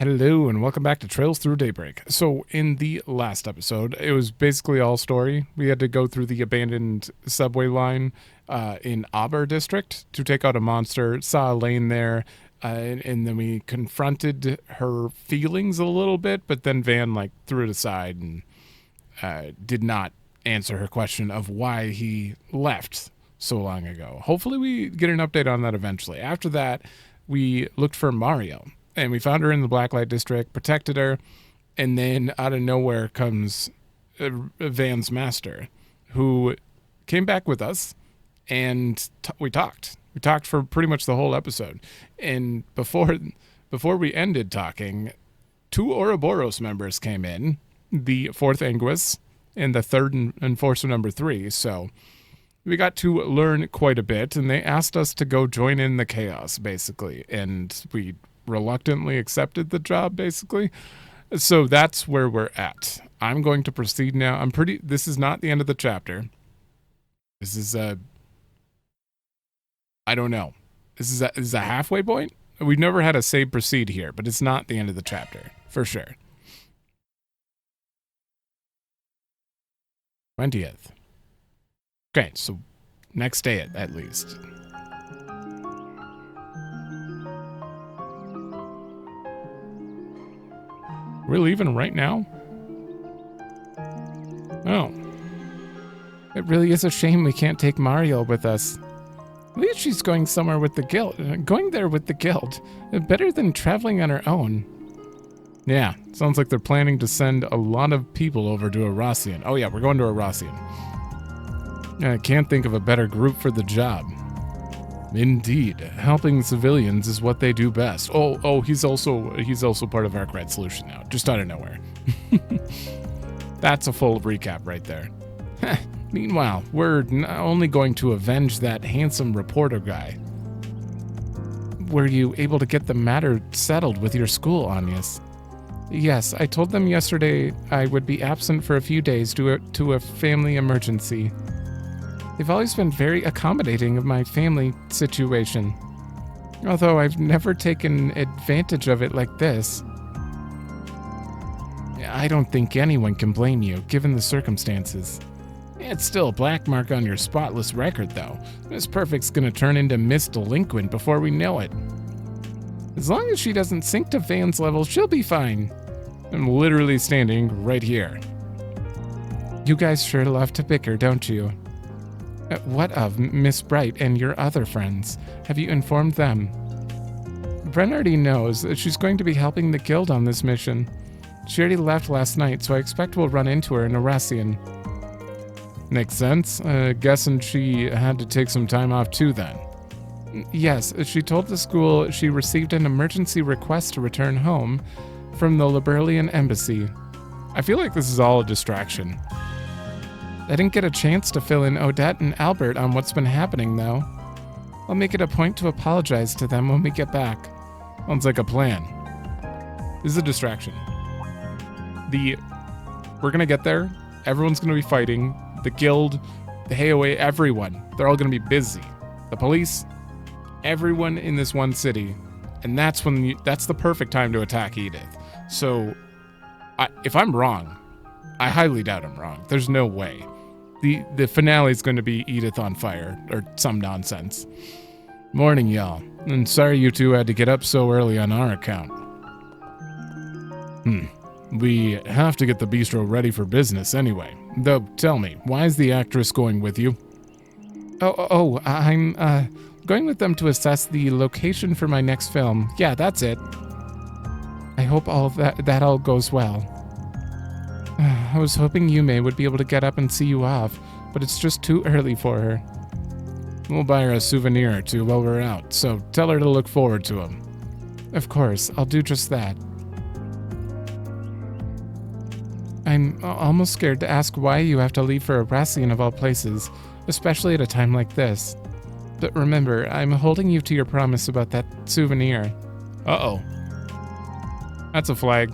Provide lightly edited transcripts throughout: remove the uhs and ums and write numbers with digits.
Hello and welcome back to Trails Through Daybreak. So in the last episode, it was basically all story. We had to go through the abandoned subway line in Aber district to take out a monster, saw Elaine there, and then we confronted her feelings a little bit, but then Van threw it aside and did not answer her question of why he left so long ago. Hopefully we get an update on that eventually. After that, we looked for Mario. And we found her in the Blacklight District, protected her, and then out of nowhere comes Van's master, who came back with us, and we talked. We talked for pretty much the whole episode. And before we ended talking, two Ouroboros members came in, the fourth Anguis and the third Enforcer number 3. So we got to learn quite a bit, and they asked us to go join in the chaos, basically. And we reluctantly accepted the job, basically. So that's where we're at. I'm going to proceed now. This is not the end of the chapter. This is I don't know. This is a halfway point. We've never had a save proceed here, but it's not the end of the chapter, for sure. 20th. Okay, so next day at least. We're leaving right now? Oh. It really is a shame we can't take Mario with us. At least she's going somewhere with the guild. Going there with the guild. Better than traveling on her own. Yeah, sounds like they're planning to send a lot of people over to Arasian. Oh yeah, we're going to Arasian. I can't think of a better group for the job. Indeed, helping civilians is what they do best. Oh, he's also part of Arkride Solution now, just out of nowhere. That's a full recap right there. Meanwhile, we're only going to avenge that handsome reporter guy. Were you able to get the matter settled with your school, Agnes? Yes, I told them yesterday I would be absent for a few days due to a family emergency. They've always been very accommodating of my family situation, although I've never taken advantage of it like this. I don't think anyone can blame you, given the circumstances. It's still a black mark on your spotless record, though. Miss Perfect's gonna turn into Miss Delinquent before we know it. As long as she doesn't sink to Van's level, she'll be fine. I'm literally standing right here. You guys sure love to bicker, don't you? What of Miss Bright and your other friends? Have you informed them? Bren already knows that she's going to be helping the guild on this mission. She already left last night, so I expect we'll run into her in Arasian. Makes sense. Guessing she had to take some time off too then. Yes, she told the school she received an emergency request to return home from the Liberalian embassy. I feel like this is all a distraction. I didn't get a chance to fill in Odette and Albert on what's been happening, though. I'll make it a point to apologize to them when we get back. Sounds like a plan. This is a distraction. We're gonna get there. Everyone's gonna be fighting. The guild, the HOA, everyone. They're all gonna be busy. The police, everyone in this one city. And that's the perfect time to attack Edith. So, if I'm wrong, I highly doubt I'm wrong. There's no way. The finale is going to be Edith on fire, or some nonsense. Morning, y'all. And sorry you two had to get up so early on our account. We have to get the bistro ready for business anyway. Though, tell me, why is the actress going with you? I'm going with them to assess the location for my next film. Yeah, that's it. I hope that all goes well. I was hoping Yume would be able to get up and see you off, but it's just too early for her. We'll buy her a souvenir or two while we're out, so tell her to look forward to them. Of course, I'll do just that. I'm almost scared to ask why you have to leave for Arasian of all places, especially at a time like this. But remember, I'm holding you to your promise about that souvenir. Uh-oh. That's a flag.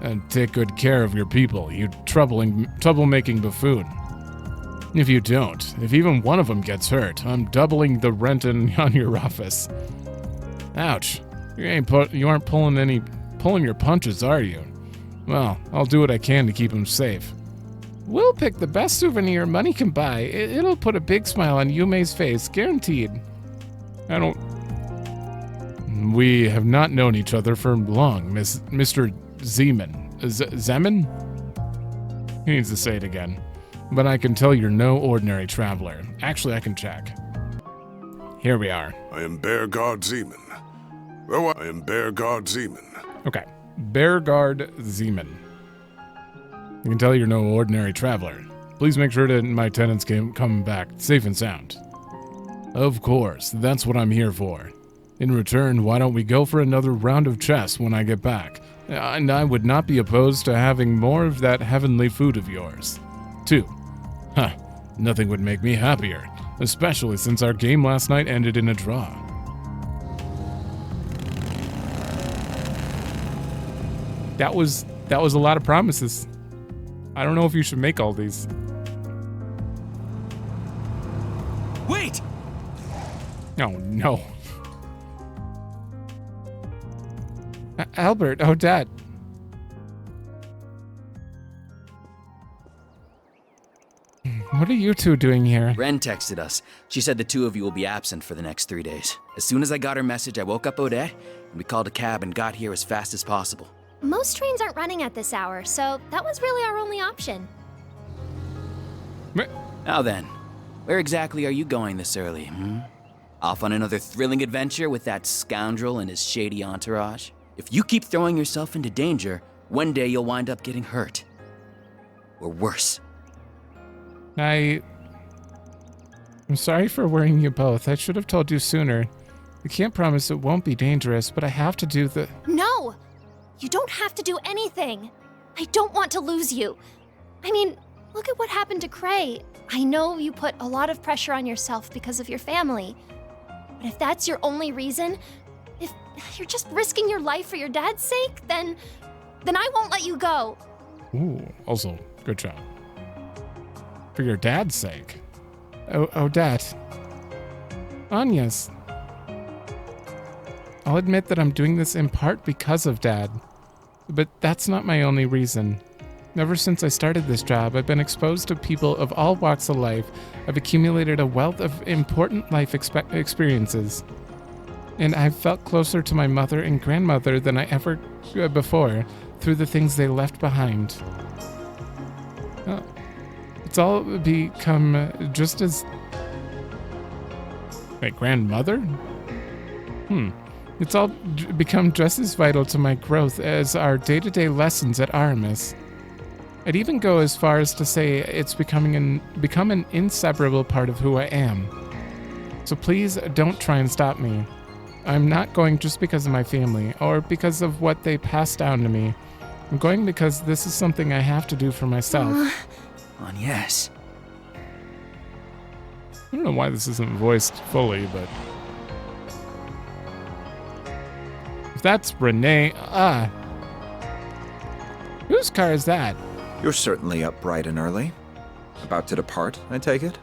And take good care of your people, you troublemaking buffoon. If you don't, if even one of them gets hurt, I'm doubling the rent on your office. Ouch. You aren't pulling any pulling your punches, are you? Well, I'll do what I can to keep him safe. We'll pick the best souvenir money can buy. It'll put a big smile on Yumei's face, guaranteed. We have not known each other for long, Mr. Zeman. Zeman? He needs to say it again. But I can tell you're no ordinary traveler. Actually, I can check. Here we are. I am Bear Guard Zeman. Oh, I am Bear Guard Zeman. Okay. Bear Guard Zeman. I can tell you're no ordinary traveler. Please make sure that my tenants can come back safe and sound. Of course, that's what I'm here for. In return, why don't we go for another round of chess when I get back? And I would not be opposed to having more of that heavenly food of yours. 2. Nothing would make me happier, especially since our game last night ended in a draw. That was a lot of promises. I don't know if you should make all these. Wait! Oh, no. Albert, Odette. What are you two doing here? Ren texted us. She said the two of you will be absent for the next 3 days. As soon as I got her message, I woke up Odette, and we called a cab and got here as fast as possible. Most trains aren't running at this hour, so that was really our only option. Now then, where exactly are you going this early, Off on another thrilling adventure with that scoundrel and his shady entourage? If you keep throwing yourself into danger, one day you'll wind up getting hurt. Or worse. I'm sorry for worrying you both. I should have told you sooner. I can't promise it won't be dangerous, but I have to do the... No! You don't have to do anything. I don't want to lose you. I mean, look at what happened to Cray. I know you put a lot of pressure on yourself because of your family. But if that's your only reason, if you're just risking your life for your dad's sake, then I won't let you go. Ooh, also, good job. For your dad's sake. Odette. Agnes. I'll admit that I'm doing this in part because of Dad. But that's not my only reason. Ever since I started this job, I've been exposed to people of all walks of life. I've accumulated a wealth of important life experiences. And I've felt closer to my mother and grandmother than I ever before through the things they left behind. It's all become just as... My grandmother? It's all become just as vital to my growth as our day-to-day lessons at Aramis. I'd even go as far as to say it's become an inseparable part of who I am. So please don't try and stop me. I'm not going just because of my family or because of what they passed down to me. I'm going because this is something I have to do for myself. Yes. I don't know why this isn't voiced fully, but... If that's Renee, whose car is that? You're certainly up bright and early. About to depart, I take it?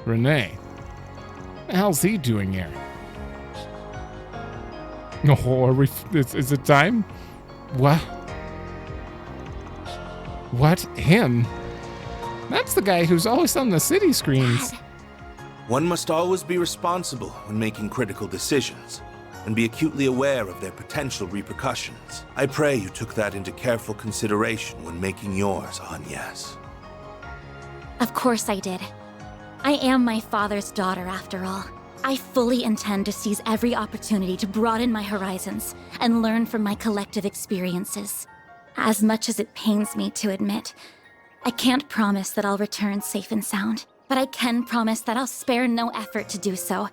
Renee. What the hell's he doing here? Oh, are we... Is it time? What? What? Him? That's the guy who's always on the city screens. One must always be responsible when making critical decisions, and be acutely aware of their potential repercussions. I pray you took that into careful consideration when making yours, Agnes. Of course I did. I am my father's daughter, after all. I fully intend to seize every opportunity to broaden my horizons and learn from my collective experiences. As much as it pains me to admit, I can't promise that I'll return safe and sound, but I can promise that I'll spare no effort to do so.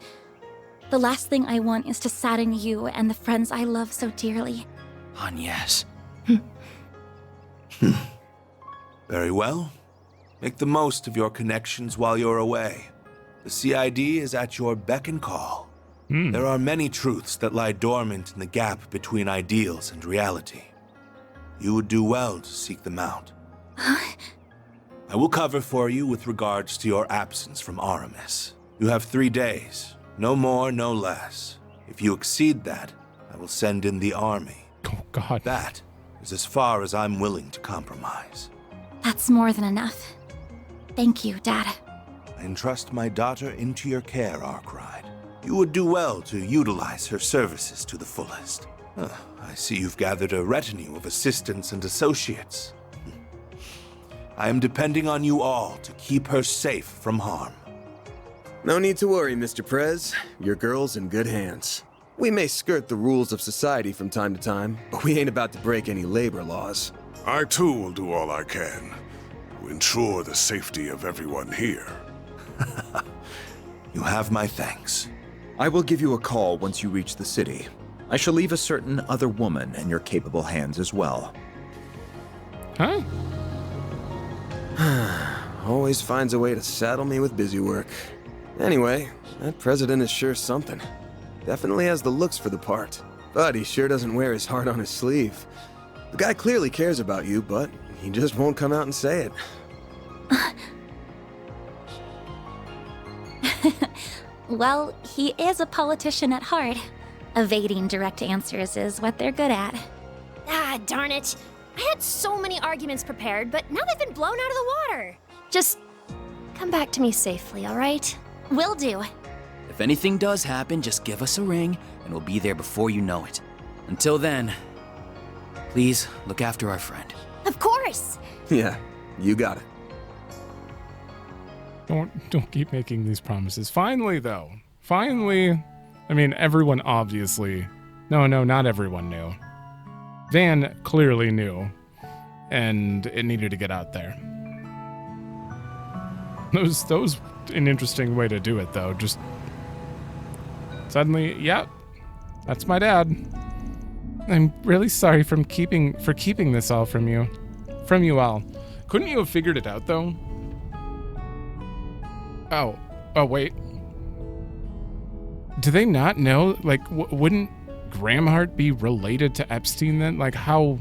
The last thing I want is to sadden you and the friends I love so dearly. Agnes. Very well. Make the most of your connections while you're away. The CID is at your beck and call. There are many truths that lie dormant in the gap between ideals and reality. You would do well to seek them out. I will cover for you with regards to your absence from Aramis. You have 3 days. No more, no less. If you exceed that, I will send in the army. God. That is as far as I'm willing to compromise. That's more than enough. Thank you, Dad. I entrust my daughter into your care, Arkride. You would do well to utilize her services to the fullest. I see you've gathered a retinue of assistants and associates. I am depending on you all to keep her safe from harm. No need to worry, Mr. Prez. Your girl's in good hands. We may skirt the rules of society from time to time, but we ain't about to break any labor laws. I too will do all I can to ensure the safety of everyone here. You have my thanks. I will give you a call once you reach the city. I shall leave a certain other woman in your capable hands as well. Huh? Always finds a way to saddle me with busy work. Anyway, that president is sure something. Definitely has the looks for the part, but he sure doesn't wear his heart on his sleeve. The guy clearly cares about you, but he just won't come out and say it. Well, he is a politician at heart. Evading direct answers is what they're good at. Ah, darn it. I had so many arguments prepared, but now they've been blown out of the water. Just come back to me safely, all right? Will do. If anything does happen, just give us a ring, and we'll be there before you know it. Until then, please look after our friend. Of course! Yeah, you got it. Don't keep making these promises. Finally, though. Finally. I mean, everyone obviously... No, not everyone knew. Van clearly knew. And it needed to get out there. That was an interesting way to do it, though. Just... Suddenly, yeah, that's my dad. I'm really sorry for keeping this all from you. From you all. Couldn't you have figured it out, though? Oh, wait. Do they not know? Like, wouldn't Gramhart be related to Epstein then? Like, how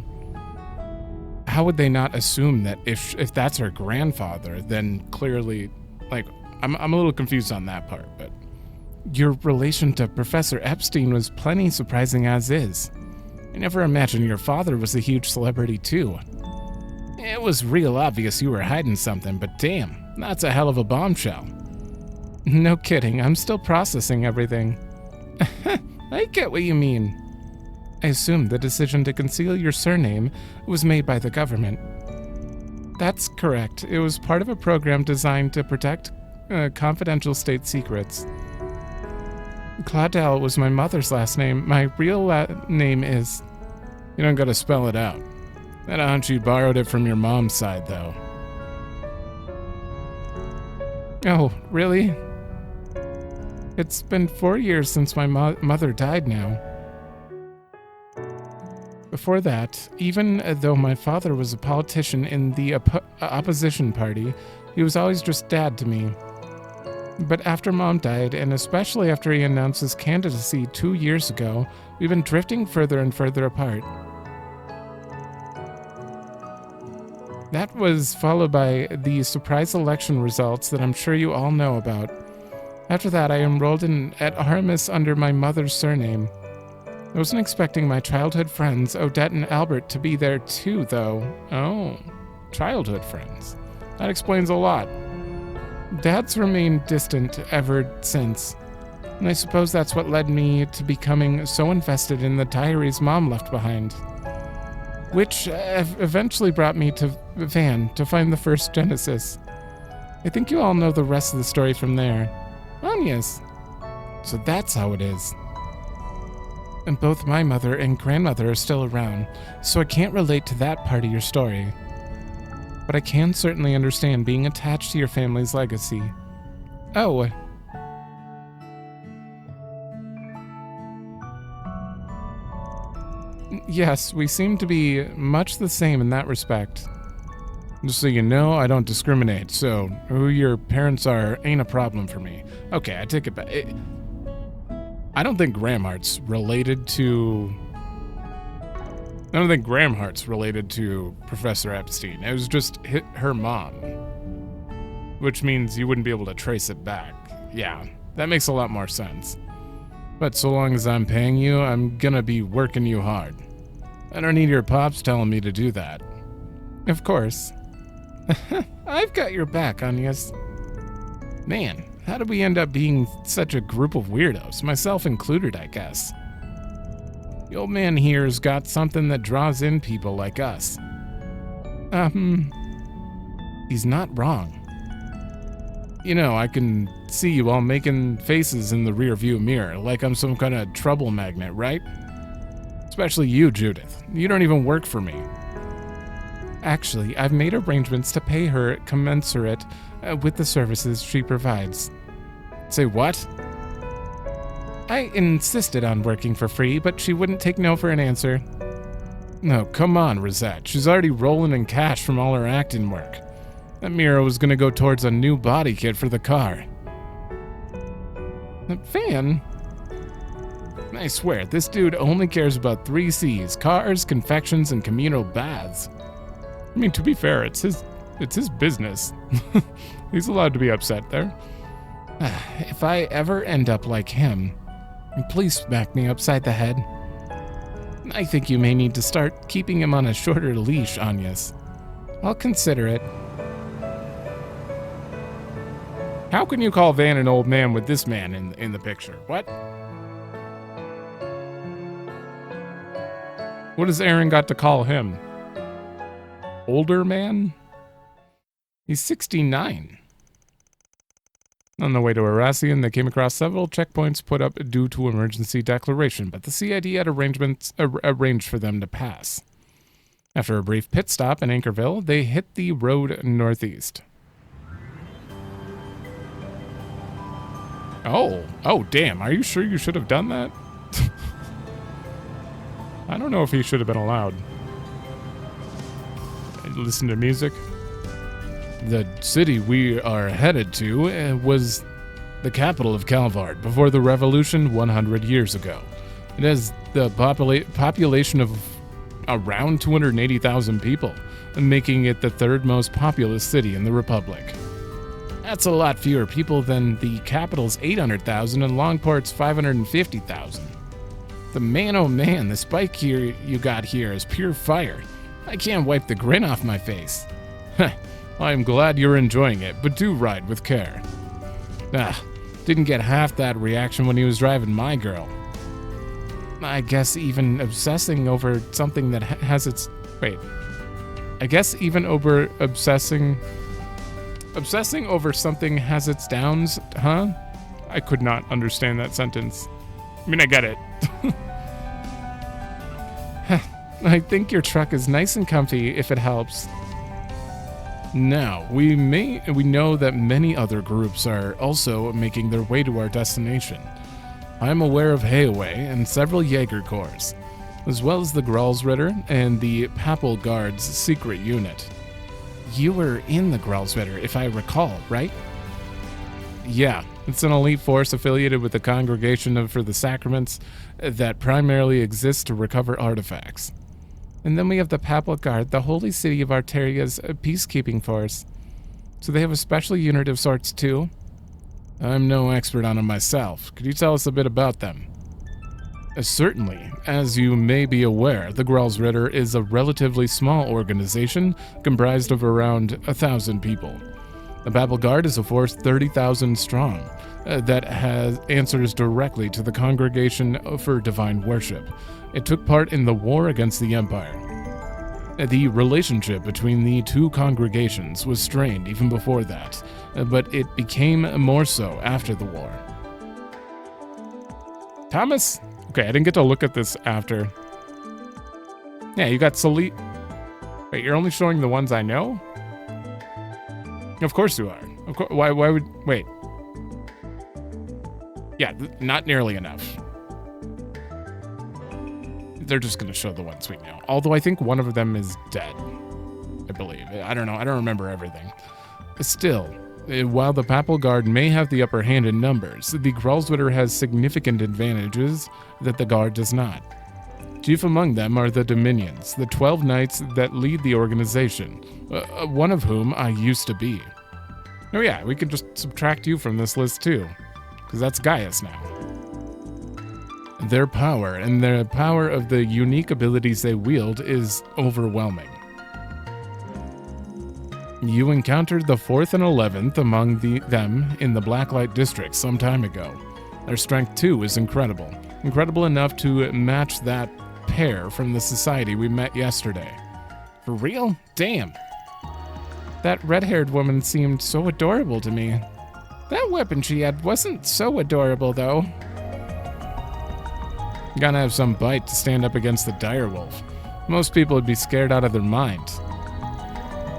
would they not assume that if that's her grandfather, then clearly, like, I'm a little confused on that part, but your relation to Professor Epstein was plenty surprising as is. I never imagined your father was a huge celebrity too. It was real obvious you were hiding something, but damn, that's a hell of a bombshell. No kidding, I'm still processing everything. I get what you mean. I assume the decision to conceal your surname was made by the government. That's correct. It was part of a program designed to protect confidential state secrets. Claudel was my mother's last name. My real name is... You don't gotta spell it out. That hunch you borrowed it from your mom's side, though. Oh, really? It's been 4 years since my mother died now. Before that, even though my father was a politician in the opposition party, he was always just dad to me. But after Mom died, and especially after he announced his candidacy 2 years ago, we've been drifting further and further apart. That was followed by the surprise election results that I'm sure you all know about. After that, I enrolled at Aramis under my mother's surname. I wasn't expecting my childhood friends, Odette and Albert, to be there too, though. Oh, childhood friends. That explains a lot. Dad's remained distant ever since, and I suppose that's what led me to becoming so invested in the diaries Mom left behind. Which eventually brought me to Van to find the first Genesis. I think you all know the rest of the story from there. Oh, yes. So that's how it is. And both my mother and grandmother are still around, so I can't relate to that part of your story. But I can certainly understand being attached to your family's legacy. Oh. Yes, we seem to be much the same in that respect. Just so you know, I don't discriminate, so who your parents are ain't a problem for me. Okay, I take it back. I don't think Gramhart's related to... I don't think Gramhart's related to Professor Epstein. It was just her mom. Which means you wouldn't be able to trace it back. Yeah, that makes a lot more sense. But so long as I'm paying you, I'm gonna be working you hard. I don't need your pops telling me to do that. Of course. I've got your back, Agnes. Man, how did we end up being such a group of weirdos, myself included, I guess? The old man here's got something that draws in people like us. He's not wrong. You know, I can see you all making faces in the rearview mirror, like I'm some kind of trouble magnet, right? Especially you, Judith. You don't even work for me. Actually, I've made arrangements to pay her commensurate with the services she provides. Say what? I insisted on working for free, but she wouldn't take no for an answer. No, come on, Rosette. She's already rolling in cash from all her acting work. That mirror was gonna go towards a new body kit for the car. Van? I swear, this dude only cares about 3 C's: cars, confections, and communal baths. I mean, to be fair, it's his business. He's allowed to be upset there. If I ever end up like him, please smack me upside the head. I think you may need to start keeping him on a shorter leash, Agnes. I'll consider it. How can you call Van an old man with this man in the picture? What? What has Aaron got to call him? Older man? He's 69. On the way to Arassian, they came across several checkpoints put up due to emergency declaration, but the CID had arranged for them to pass. After a brief pit stop in Anchorville, they hit the road northeast. Oh, damn. Are you sure you should have done that? I don't know if he should have been allowed. Listen to music. The city we are headed to was the capital of Calvard before the revolution 100 years ago. It has the population of around 280,000 people, making it the 3rd most populous city in the Republic. That's a lot fewer people than the capital's 800,000 and Longport's 550,000. The man, oh man, the spike here you got here is pure fire. I can't wipe the grin off my face. I'm glad you're enjoying it, but do ride with care. Didn't get half that reaction when he was driving my girl. I guess even obsessing over something that has its... Wait. I guess even over obsessing over something has its downs, huh? I could not understand that sentence. I mean, I get it. I think your truck is nice and comfy if it helps. Now, we know that many other groups are also making their way to our destination. I'm aware of Hayaway and several Jaeger Corps, as well as the Gralsritter and the Papal Guard's secret unit. You were in the Gralsritter, if I recall, right? Yeah, it's an elite force affiliated with the Congregation for the Sacraments that primarily exists to recover artifacts. And then we have the Papal Guard, the Holy City of Arteria's peacekeeping force. So they have a special unit of sorts too? I'm no expert on them myself. Could you tell us a bit about them? Certainly. As you may be aware, the Gralsritter is a relatively small organization comprised of around 1,000 people. The Papal Guard is a force 30,000 strong that answers directly to the Congregation for Divine Worship. It took part in the war against the Empire. The relationship between the two congregations was strained even before that, but it became more so after the war. Thomas? Okay, I didn't get to look at this after. Yeah, you got Salit. Wait, you're only showing the ones I know? Of course you are. Of course. Why would... Wait. Yeah, not nearly enough. They're just going to show the ones we know. Although I think one of them is dead, I believe. I don't know. I don't remember everything. Still, while the Papal Guard may have the upper hand in numbers, the Gralsritter has significant advantages that the Guard does not. Chief among them are the Dominions, the 12 knights that lead the organization, one of whom I used to be. Oh yeah, we can just subtract you from this list too, because that's Gaius now. Their power and the power of the unique abilities they wield is overwhelming. You encountered the 4th and 11th among them in the Blacklight District some time ago. Their strength, too, is incredible. Incredible enough to match that pair from the society we met yesterday. For real? Damn. That red-haired woman seemed so adorable to me. That weapon she had wasn't so adorable, though. Gotta have some bite to stand up against the direwolf. Most people would be scared out of their minds.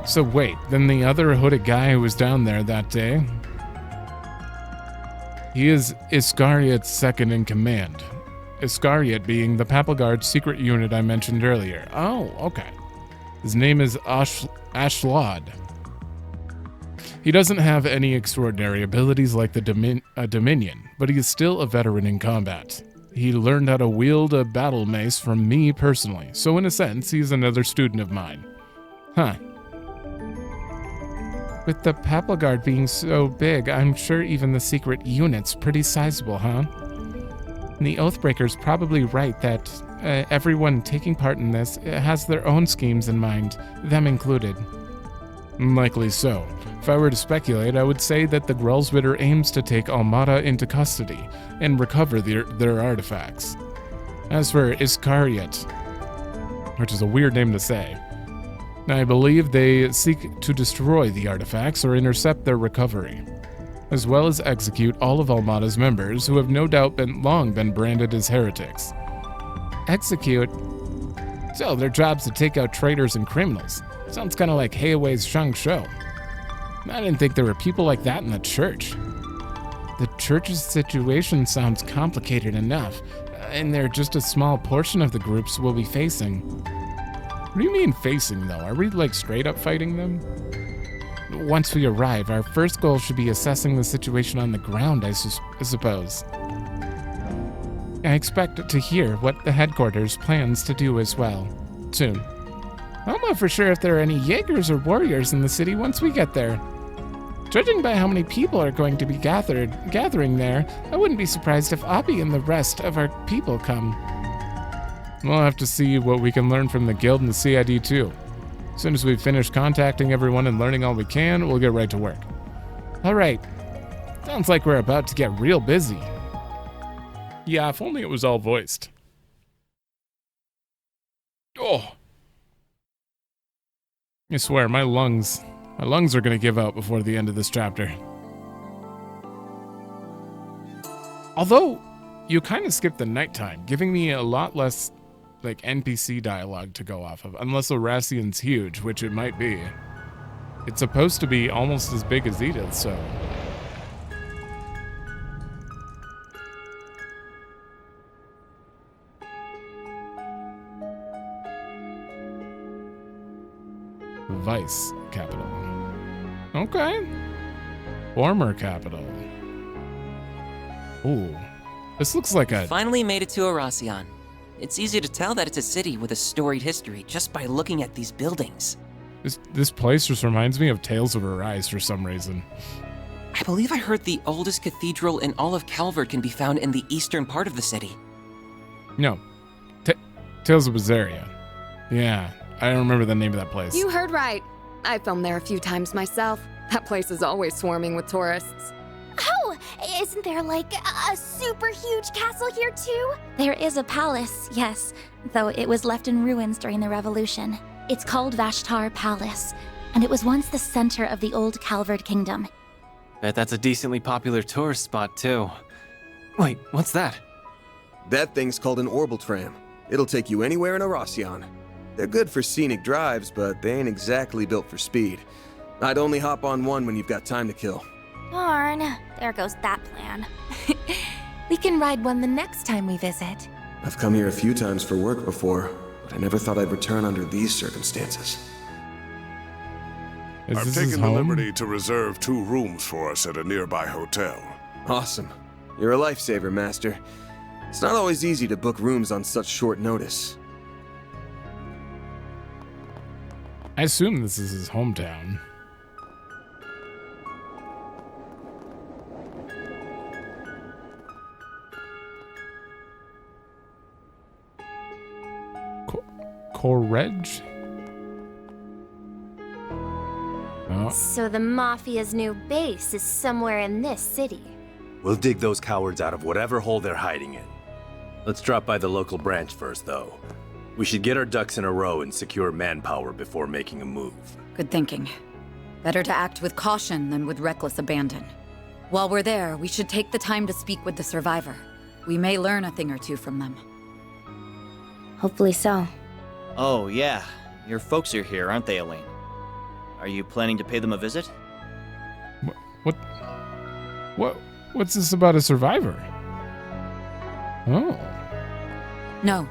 So wait, then the other hooded guy who was down there that day? He is Iscariot's second in command. Iscariot being the Papal Guard's secret unit I mentioned earlier. Oh, okay. His name is Ashlod. He doesn't have any extraordinary abilities like the Dominion, but he is still a veteran in combat. He learned how to wield a battle mace from me personally, so in a sense, he's another student of mine. Huh. With the Papal Guard being so big, I'm sure even the secret unit's pretty sizable, huh? And the Oathbreaker's probably right that everyone taking part in this has their own schemes in mind, them included. Likely so. If I were to speculate, I would say that the Grelsbitter aims to take Almada into custody and recover their artifacts. As for Iscariot, which is a weird name to say, I believe they seek to destroy the artifacts or intercept their recovery, as well as execute all of Almada's members who have no doubt long been branded as heretics. Execute? So their job's to take out traitors and criminals. Sounds kind of like Heiwei's Shang Shou. I didn't think there were people like that in the church. The church's situation sounds complicated enough, and they're just a small portion of the groups we'll be facing. What do you mean facing, though? Are we, like, straight up fighting them? Once we arrive, our first goal should be assessing the situation on the ground, I suppose. I expect to hear what the headquarters plans to do as well, soon. I'm not for sure if there are any Jaegers or warriors in the city once we get there. Judging by how many people are going to be gathering there, I wouldn't be surprised if Abi and the rest of our people come. We'll have to see what we can learn from the guild and the CID too. As soon as we've finished contacting everyone and learning all we can, we'll get right to work. All right. Sounds like we're about to get real busy. Yeah, if only it was all voiced. Oh. I swear, my lungs are gonna give out before the end of this chapter. Although, you kind of skipped the nighttime, giving me a lot less, like, NPC dialogue to go off of, unless Orassian's huge, which it might be. It's supposed to be almost as big as Edith, so... Vice capital. Okay. Former capital. Ooh. This looks like a... Finally made it to Oracion. It's easy to tell that it's a city with a storied history just by looking at these buildings. This place just reminds me of Tales of Arise for some reason. I believe I heard the oldest cathedral in all of Calvard can be found in the eastern part of the city. No. Tales of Bazaria. Yeah. I don't remember the name of that place. You heard right. I filmed there a few times myself. That place is always swarming with tourists. Oh, isn't there like a super huge castle here too? There is a palace, yes, though it was left in ruins during the Revolution. It's called Vashtar Palace, and it was once the center of the old Calvard Kingdom. Bet that's a decently popular tourist spot, too. Wait, what's that? That thing's called an orbital tram. It'll take you anywhere in Oracion. They're good for scenic drives, but they ain't exactly built for speed. I'd only hop on one when you've got time to kill. Darn, there goes that plan. We can ride one the next time we visit. I've come here a few times for work before, but I never thought I'd return under these circumstances. I've taken the liberty to reserve 2 rooms for us at a nearby hotel. Awesome. You're a lifesaver, Master. It's not always easy to book rooms on such short notice. I assume this is his hometown. Correge? Oh. So the Mafia's new base is somewhere in this city. We'll dig those cowards out of whatever hole they're hiding in. Let's drop by the local branch first, though. We should get our ducks in a row and secure manpower before making a move. Good thinking. Better to act with caution than with reckless abandon. While we're there, we should take the time to speak with the survivor. We may learn a thing or two from them. Hopefully so. Oh, yeah. Your folks are here, aren't they, Elaine? Are you planning to pay them a visit? What's this about a survivor? Oh. No.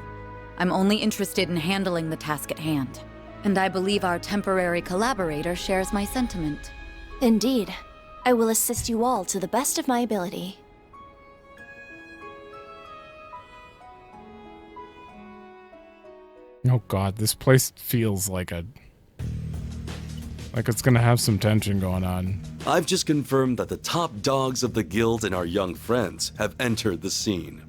I'm only interested in handling the task at hand. And I believe our temporary collaborator shares my sentiment. Indeed. I will assist you all to the best of my ability. Oh god, this place feels like it's gonna have some tension going on. I've just confirmed that the top dogs of the guild and our young friends have entered the scene.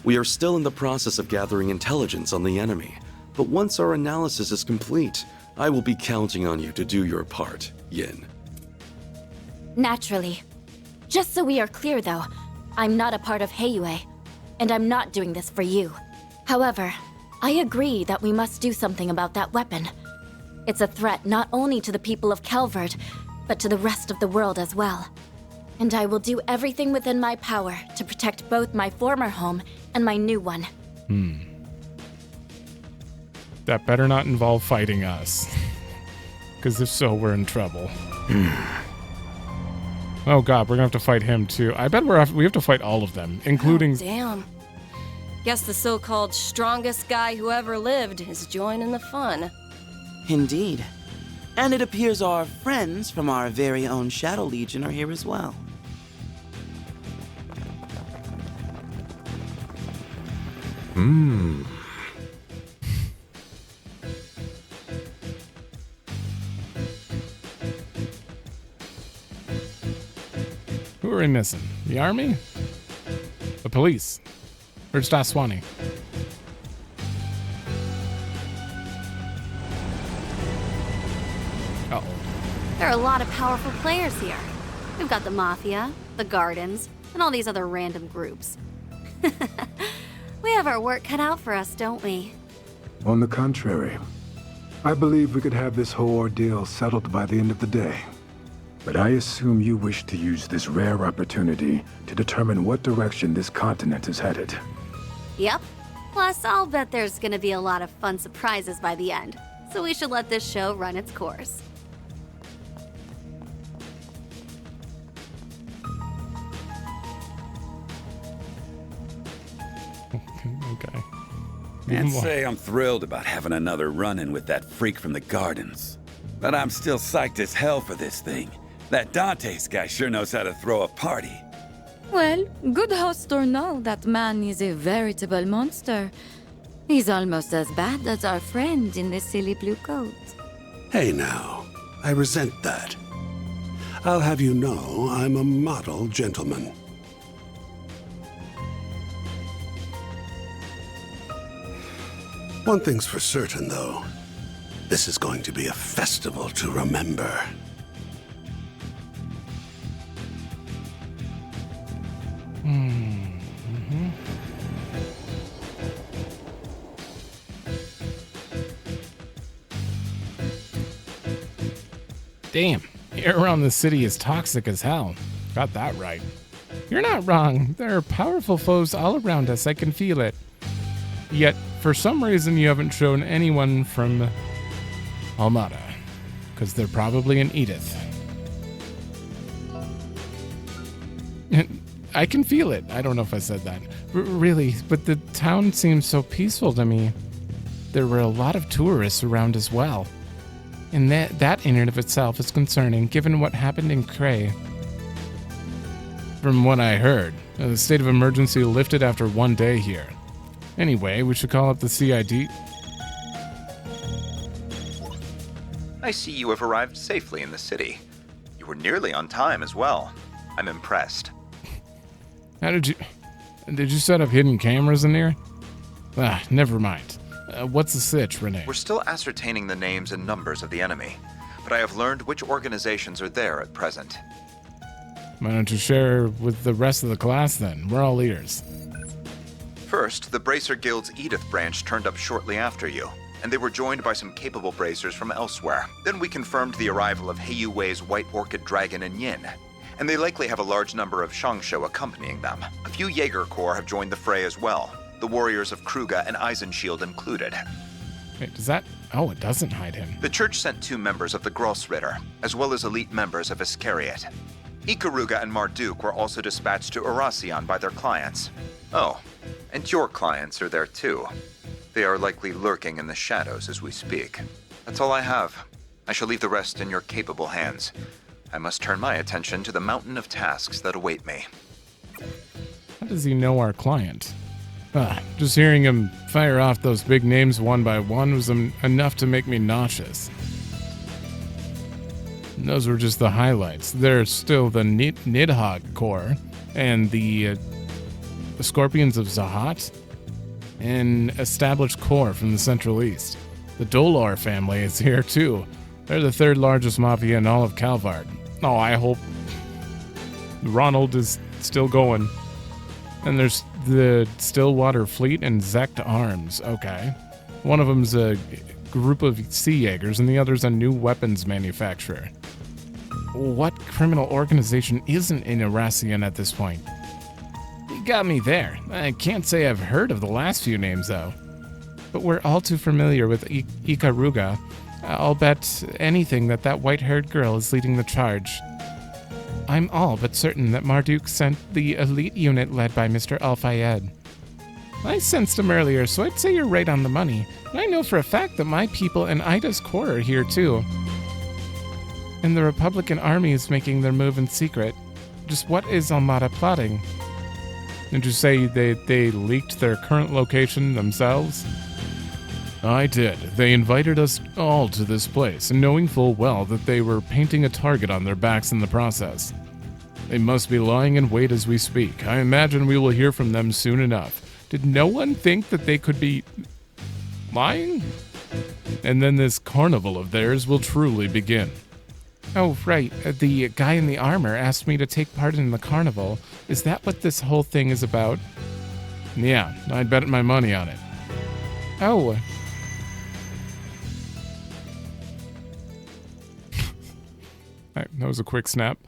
We are still in the process of gathering intelligence on the enemy, but once our analysis is complete, I will be counting on you to do your part, Yin. Naturally. Just so we are clear, though, I'm not a part of Heiyue, and I'm not doing this for you. However, I agree that we must do something about that weapon. It's a threat not only to the people of Calvert, but to the rest of the world as well. And I will do everything within my power to protect both my former home and my new one. That better not involve fighting us. Because if so, we're in trouble. Oh god, we're gonna have to fight him too. I bet we have to fight all of them, including... Oh, damn. Guess the so-called strongest guy who ever lived is joining the fun. Indeed. And it appears our friends from our very own Shadow Legion are here as well. Who are we missing? The army? The police? Where's Daswani? Uh-oh. There are a lot of powerful players here. We've got the Mafia, the Gardens, and all these other random groups. We have our work cut out for us, don't we? On the contrary, I believe we could have this whole ordeal settled by the end of the day. But I assume you wish to use this rare opportunity to determine what direction this continent is headed. Yep. Plus, I'll bet there's gonna be a lot of fun surprises by the end. So we should let this show run its course. Okay. Can't say I'm thrilled about having another run-in with that freak from the Gardens. But I'm still psyched as hell for this thing. That Dante's guy sure knows how to throw a party. Well, good host or no, that man is a veritable monster. He's almost as bad as our friend in the silly blue coat. Hey now, I resent that. I'll have you know I'm a model gentleman. One thing's for certain, though. This is going to be a festival to remember. Damn, air around the city is toxic as hell. Got that right. You're not wrong. There are powerful foes all around us. I can feel it. Yet, for some reason, you haven't shown anyone from Almada. Because they're probably in Edith. I can feel it. I don't know if I said that. Really, but the town seems so peaceful to me. There were a lot of tourists around as well. And that in and of itself is concerning, given what happened in Cray. From what I heard, the state of emergency lifted after one day here. Anyway, we should call up the CID. I see you have arrived safely in the city. You were nearly on time as well. I'm impressed. How did you set up hidden cameras in there? Never mind. What's the sitch, Renee? We're still ascertaining the names and numbers of the enemy, but I have learned which organizations are there at present. Why don't you share with the rest of the class then? We're all ears. First, the Bracer Guild's Edith branch turned up shortly after you, and they were joined by some capable bracers from elsewhere. Then we confirmed the arrival of Heiyu Wei's White Orchid Dragon and Yin, and they likely have a large number of Shangsho accompanying them. A few Jaeger Corps have joined the fray as well, the warriors of Kruga and Eisenshield included. Wait, does that... Oh, it doesn't hide him. The church sent 2 members of the Grossritter, as well as elite members of Iscariot. Ikaruga and Marduk were also dispatched to Erasion by their clients. Oh, and your clients are there too. They are likely lurking in the shadows as we speak. That's all I have. I shall leave the rest in your capable hands. I must turn my attention to the mountain of tasks that await me. How does he know our client? Just hearing him fire off those big names one by one was enough to make me nauseous. And those were just the highlights. There's still the Nidhogg Corps and the Scorpions of Zahat, an established corps from the Central East. The Dolor family is here too. They're the 3rd largest mafia in all of Calvard. Oh, I hope Ronald is still going. And there's the Stillwater Fleet and Zect Arms. Okay. One of them's a group of Sea Jaegers and the other's a new weapons manufacturer. What criminal organization isn't in Erasion at this point? You got me there. I can't say I've heard of the last few names, though. But we're all too familiar with Ikaruga. I'll bet anything that white-haired girl is leading the charge. I'm all but certain that Marduk sent the elite unit led by Mr. Al-Fayed. I sensed him earlier, so I'd say you're right on the money. And I know for a fact that my people and Ida's Corps are here, too. And the Republican army is making their move in secret. Just what is Almada plotting? Did you say they leaked their current location themselves? I did. They invited us all to this place, knowing full well that they were painting a target on their backs in the process. They must be lying in wait as we speak. I imagine we will hear from them soon enough. Did no one think that they could be lying? And then this carnival of theirs will truly begin. Oh, right. The guy in the armor asked me to take part in the carnival. Is that what this whole thing is about? Yeah, I'd bet my money on it. Oh. That was a quick snap.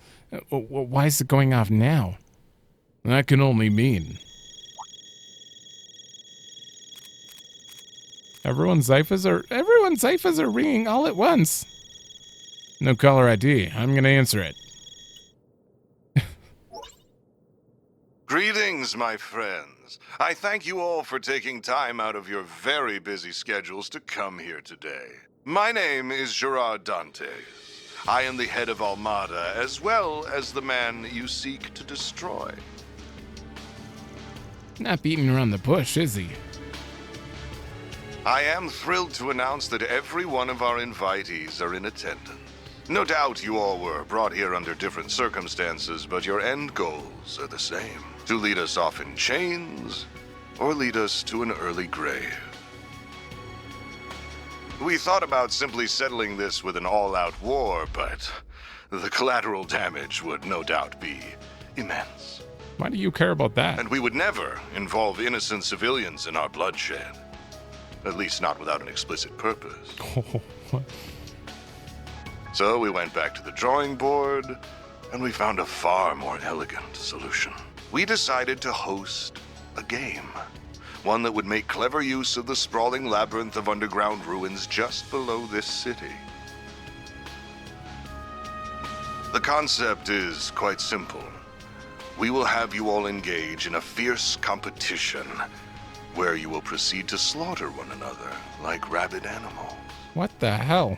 Why is it going off now? That can only mean everyone's Zyphas are ringing all at once. No caller ID. I'm gonna answer it. Greetings, my friends. I thank you all for taking time out of your very busy schedules to come here today. My name is Gerard Dante. I am the head of Almada, as well as the man you seek to destroy. Not beating around the bush, is he? I am thrilled to announce that every one of our invitees are in attendance. No doubt you all were brought here under different circumstances, but your end goals are the same. To lead us off in chains, or lead us to an early grave. We thought about simply settling this with an all-out war, but the collateral damage would no doubt be immense. Why do you care about that? And we would never involve innocent civilians in our bloodshed. At least not without an explicit purpose. So we went back to the drawing board, and we found a far more elegant solution. We decided to host a game. One that would make clever use of the sprawling labyrinth of underground ruins just below this city. The concept is quite simple. We will have you all engage in a fierce competition where you will proceed to slaughter one another like rabid animals. What the hell?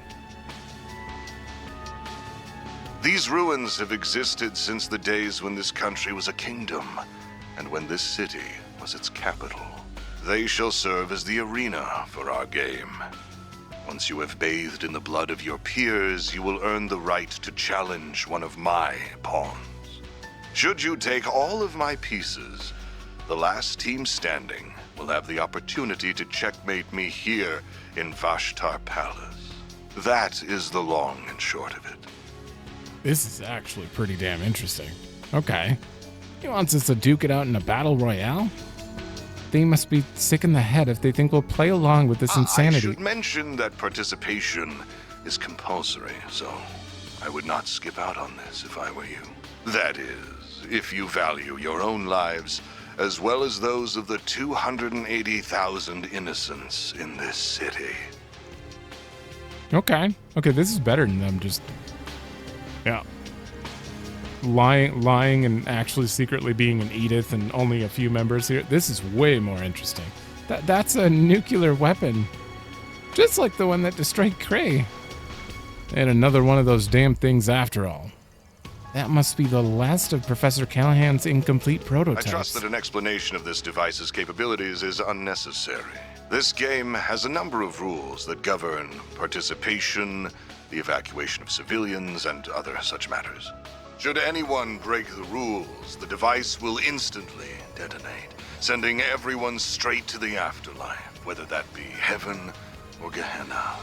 These ruins have existed since the days when this country was a kingdom, and when this city was its capital. They shall serve as the arena for our game. Once you have bathed in the blood of your peers, you will earn the right to challenge one of my pawns. Should you take all of my pieces, the last team standing will have the opportunity to checkmate me here in Vashtar Palace. That is the long and short of it. This is actually pretty damn interesting. Okay. He wants us to duke it out in a battle royale? They must be sick in the head if they think we'll play along with this insanity. I should mention that participation is compulsory, so I would not skip out on this if I were you. That is, if you value your own lives as well as those of the 280,000 innocents in this city. Okay, this is better than them just, lying and actually secretly being an Edith and only a few members here. This is way more interesting. That's a nuclear weapon, just like the one that destroyed Cray. And another one of those damn things after all. That must be the last of Professor Callahan's incomplete prototypes. I trust that an explanation of this device's capabilities is unnecessary. This game has a number of rules that govern participation, the evacuation of civilians, and other such matters. Should anyone break the rules, the device will instantly detonate, sending everyone straight to the afterlife, whether that be heaven or Gehenna.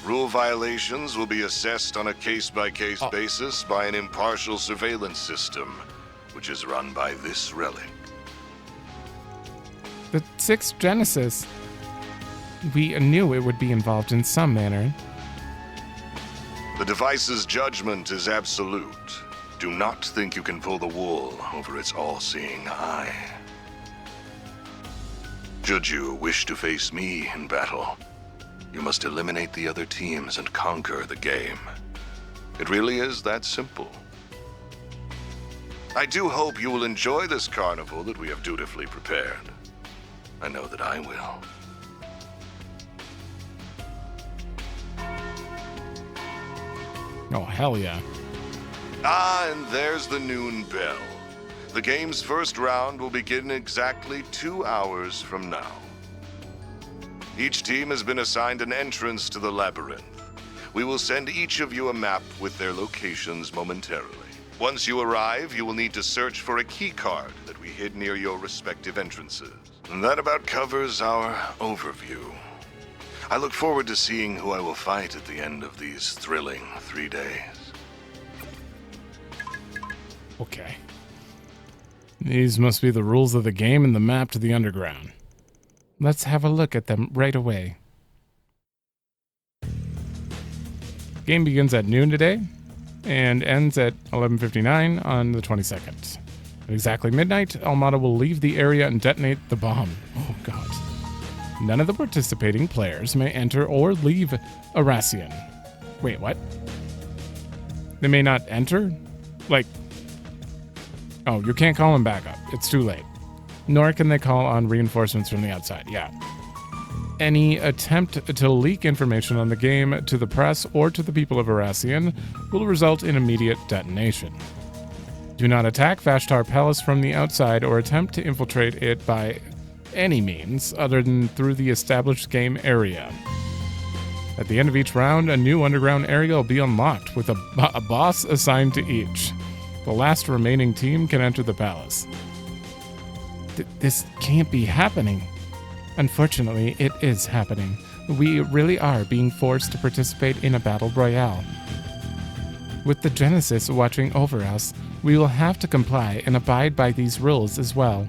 Rule violations will be assessed on a case-by-case basis by an impartial surveillance system, which is run by this relic. The 6th Genesis. We knew it would be involved in some manner. The device's judgment is absolute. Do not think you can pull the wool over its all-seeing eye. Should you wish to face me in battle, you must eliminate the other teams and conquer the game. It really is that simple. I do hope you will enjoy this carnival that we have dutifully prepared. I know that I will. Oh, hell yeah. And there's the noon bell. The game's first round will begin exactly 2 hours from now. Each team has been assigned an entrance to the labyrinth. We will send each of you a map with their locations momentarily. Once you arrive, you will need to search for a key card that we hid near your respective entrances. And that about covers our overview. I look forward to seeing who I will fight at the end of these thrilling 3 days. Okay. These must be the rules of the game and the map to the underground. Let's have a look at them right away. Game begins at noon today and ends at 11:59 on the 22nd. At exactly midnight, Almada will leave the area and detonate the bomb. Oh god. None of the participating players may enter or leave Aracian. Wait, what? They may not enter? Like, oh, you can't call them back up. It's too late. Nor can they call on reinforcements from the outside. Yeah. Any attempt to leak information on the game to the press or to the people of Aracian will result in immediate detonation. Do not attack Vashtar Palace from the outside or attempt to infiltrate it by any means other than through the established game area. At the end of each round, a new underground area will be unlocked with a boss assigned to each. The last remaining team can enter the palace. This can't be happening. Unfortunately, it is happening. We really are being forced to participate in a battle royale. With the Genesis watching over us, we will have to comply and abide by these rules as well.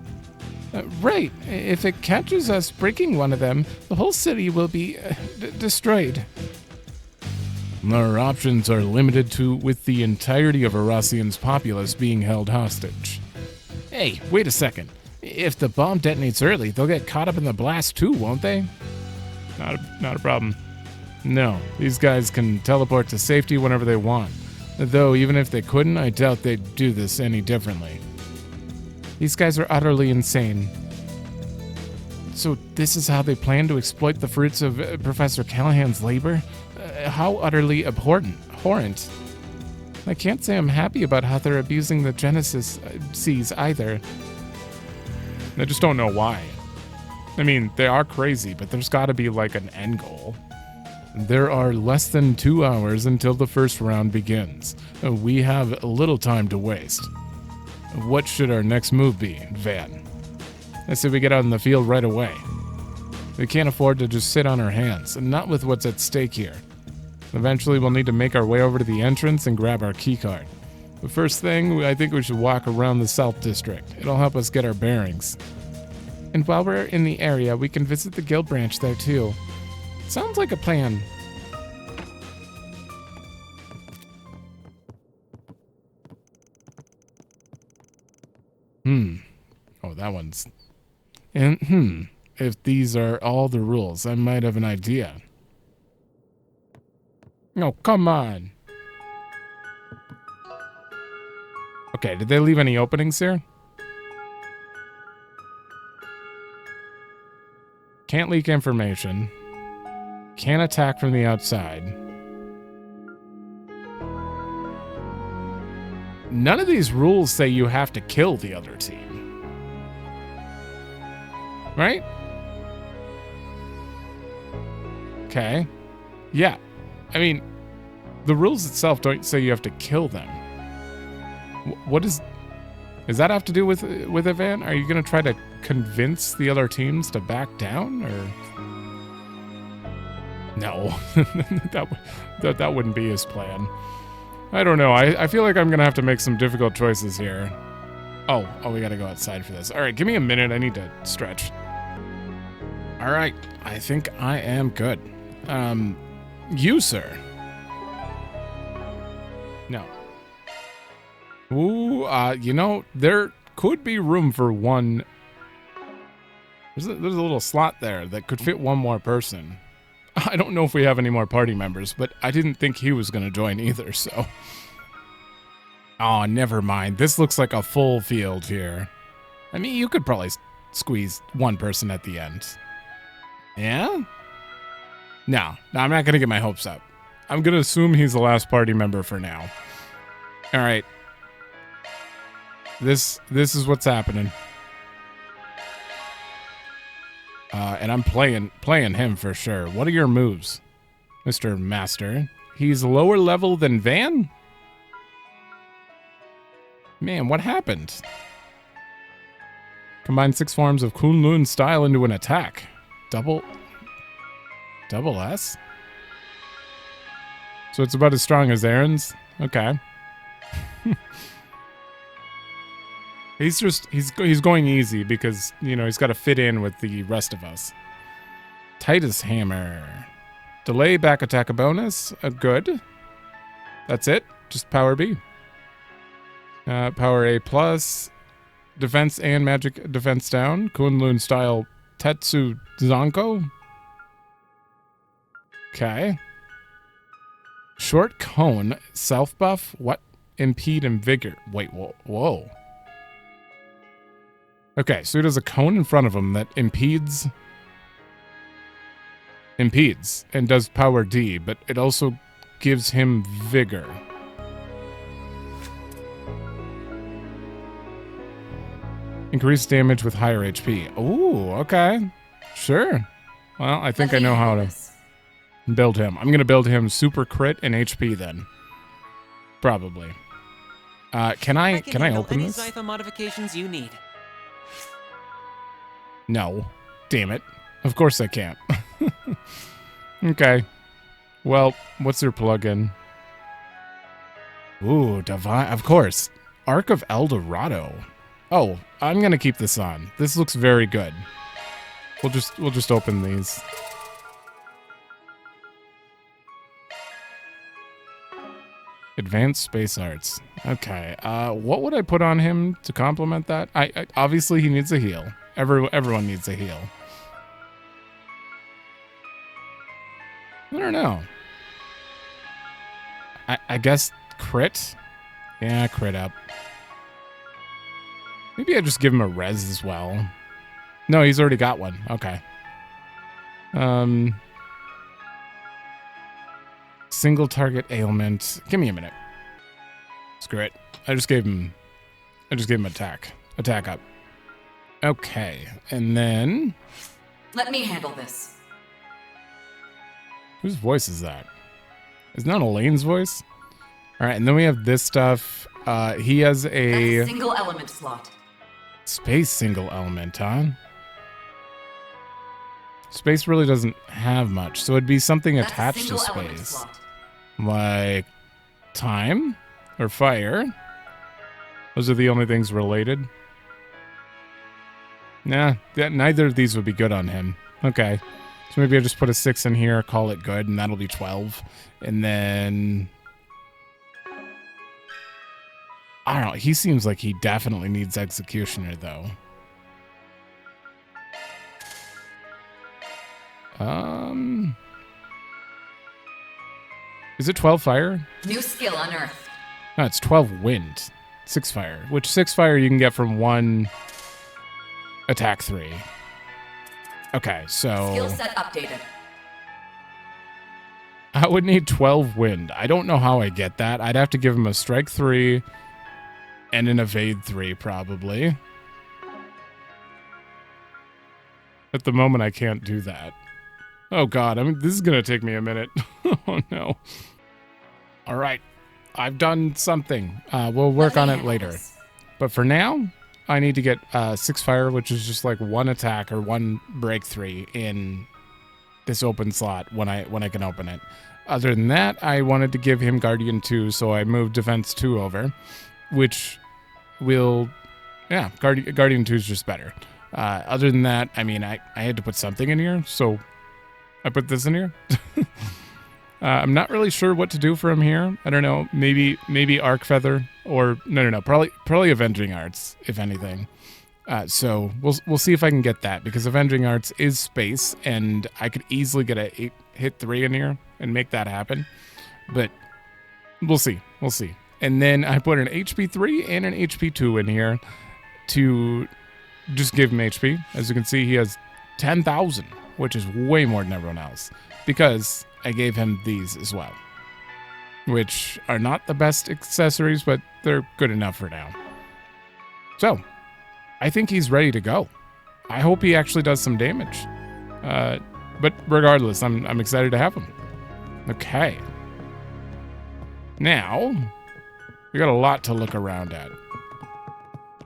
Right. If it catches us breaking one of them, the whole city will be destroyed. Our options are limited to with the entirety of Aracian's populace being held hostage. Hey, wait a second. If the bomb detonates early, they'll get caught up in the blast too, won't they? Not a problem. No, these guys can teleport to safety whenever they want. Though even if they couldn't, I doubt they'd do this any differently. These guys are utterly insane. So this is how they plan to exploit the fruits of Professor Callahan's labor? How utterly abhorrent. I can't say I'm happy about how they're abusing the Genesis Seas either. I just don't know why. I mean, they are crazy, but there's got to be like an end goal. There are less than 2 hours until the first round begins. We have little time to waste. What should our next move be, Van? I say we get out in the field right away. We can't afford to just sit on our hands, and not with what's at stake here. Eventually, we'll need to make our way over to the entrance and grab our keycard. The first thing, I think we should walk around the South District. It'll help us get our bearings. And while we're in the area, we can visit the guild branch there too. Sounds like a plan. Oh, that one's... And, if these are all the rules, I might have an idea. No, come on. Okay, did they leave any openings here? Can't leak information. Can't attack from the outside. None of these rules say you have to kill the other team. Right? Okay. Yeah. I mean, the rules itself don't say you have to kill them. What does that have to do with Ivan? Are you going to try to convince the other teams to back down, or no? that wouldn't be his plan. I don't know. I feel like I'm going to have to make some difficult choices here. Oh, we got to go outside for this. All right, give me a minute. I need to stretch. All right, I think I am good. You, sir. No. Ooh, you know, there could be room for one. There's a little slot there that could fit one more person. I don't know if we have any more party members, but I didn't think he was going to join either, so. Oh, never mind. This looks like a full field here. I mean, you could probably squeeze one person at the end. Yeah? No, I'm not going to get my hopes up. I'm going to assume he's the last party member for now. All right. This is what's happening. And I'm playing him for sure. What are your moves, Mr. Master? He's lower level than Van? Man, what happened? Combine 6 forms of Kunlun style into an attack. Double S? So it's about as strong as Aaron's? Okay. He's going easy because, you know, he's got to fit in with the rest of us. Titus Hammer. Delay back attack a bonus. Good. That's it. Just power B. Power A plus. Defense and magic defense down. Kunlun style Tetsu Zanko. Okay. Short cone. Self buff. What? Impede and vigor. Wait, whoa. Okay, so he does a cone in front of him that impedes and does power D, but it also gives him vigor. Increased damage with higher HP. Ooh, okay. Sure. Well, I think I know how to build him. I'm going to build him super crit and HP then. Probably. Can I open this? Any Zytha modifications you need. No. Damn it. Of course I can't. Okay. Well, what's your plugin? Ooh, Divine. Of course. Arc of El Dorado. Oh, I'm going to keep this on. This looks very good. We'll just open these. Advanced Space Arts. Okay. What would I put on him to complement that? I obviously he needs a heal. Everyone needs a heal. I don't know. I guess crit? Yeah, crit up. Maybe I just give him a res as well. No, he's already got one. Okay. Single target ailment. Give me a minute. Screw it. I just gave him attack. Attack up. Okay. And then Let me handle this. whose voice is that? Isn't that Elaine's voice? All right, and then we have this stuff. He has That's a a single element slot. Space single element, huh? Space really doesn't have much, so it'd be something attached to space. Like time or fire. Those are the only things related. Nah, neither of these would be good on him. Okay. So maybe I just put a 6 in here, call it good, and that'll be 12. And then... I don't know. He seems like he definitely needs Executioner, though. Is it 12 fire? New skill unearthed. No, it's 12 wind. 6 fire. Which 6 fire you can get from 1 attack 3. Okay, so... Skill set updated. I would need 12 wind. I don't know how I get that. I'd have to give him a strike 3 and an evade 3, probably. At the moment, I can't do that. Oh, God. This is going to take me a minute. Oh, no. All right. I've done something. We'll work on it later. But for now, I need to get 6 fire, which is just like 1 attack or 1 break 3 in this open slot when I can open it. Other than that, I wanted to give him Guardian 2, so I moved Defense 2 over, which will... Yeah, Guardian 2 is just better. Other than that, I mean, I had to put something in here, so I put this in here. I'm not really sure what to do for him here. I don't know. Maybe Arc Feather or no. Probably Avenging Arts, if anything. So we'll see if I can get that, because Avenging Arts is space, and I could easily get a hit 3 in here and make that happen. But we'll see. We'll see. And then I put an HP 3 and an HP 2 in here to just give him HP. As you can see, he has 10,000, which is way more than everyone else, because I gave him these as well, which are not the best accessories, but they're good enough for now. So, I think he's ready to go. I hope he actually does some damage. But regardless, I'm excited to have him. Okay. Now, we got a lot to look around at.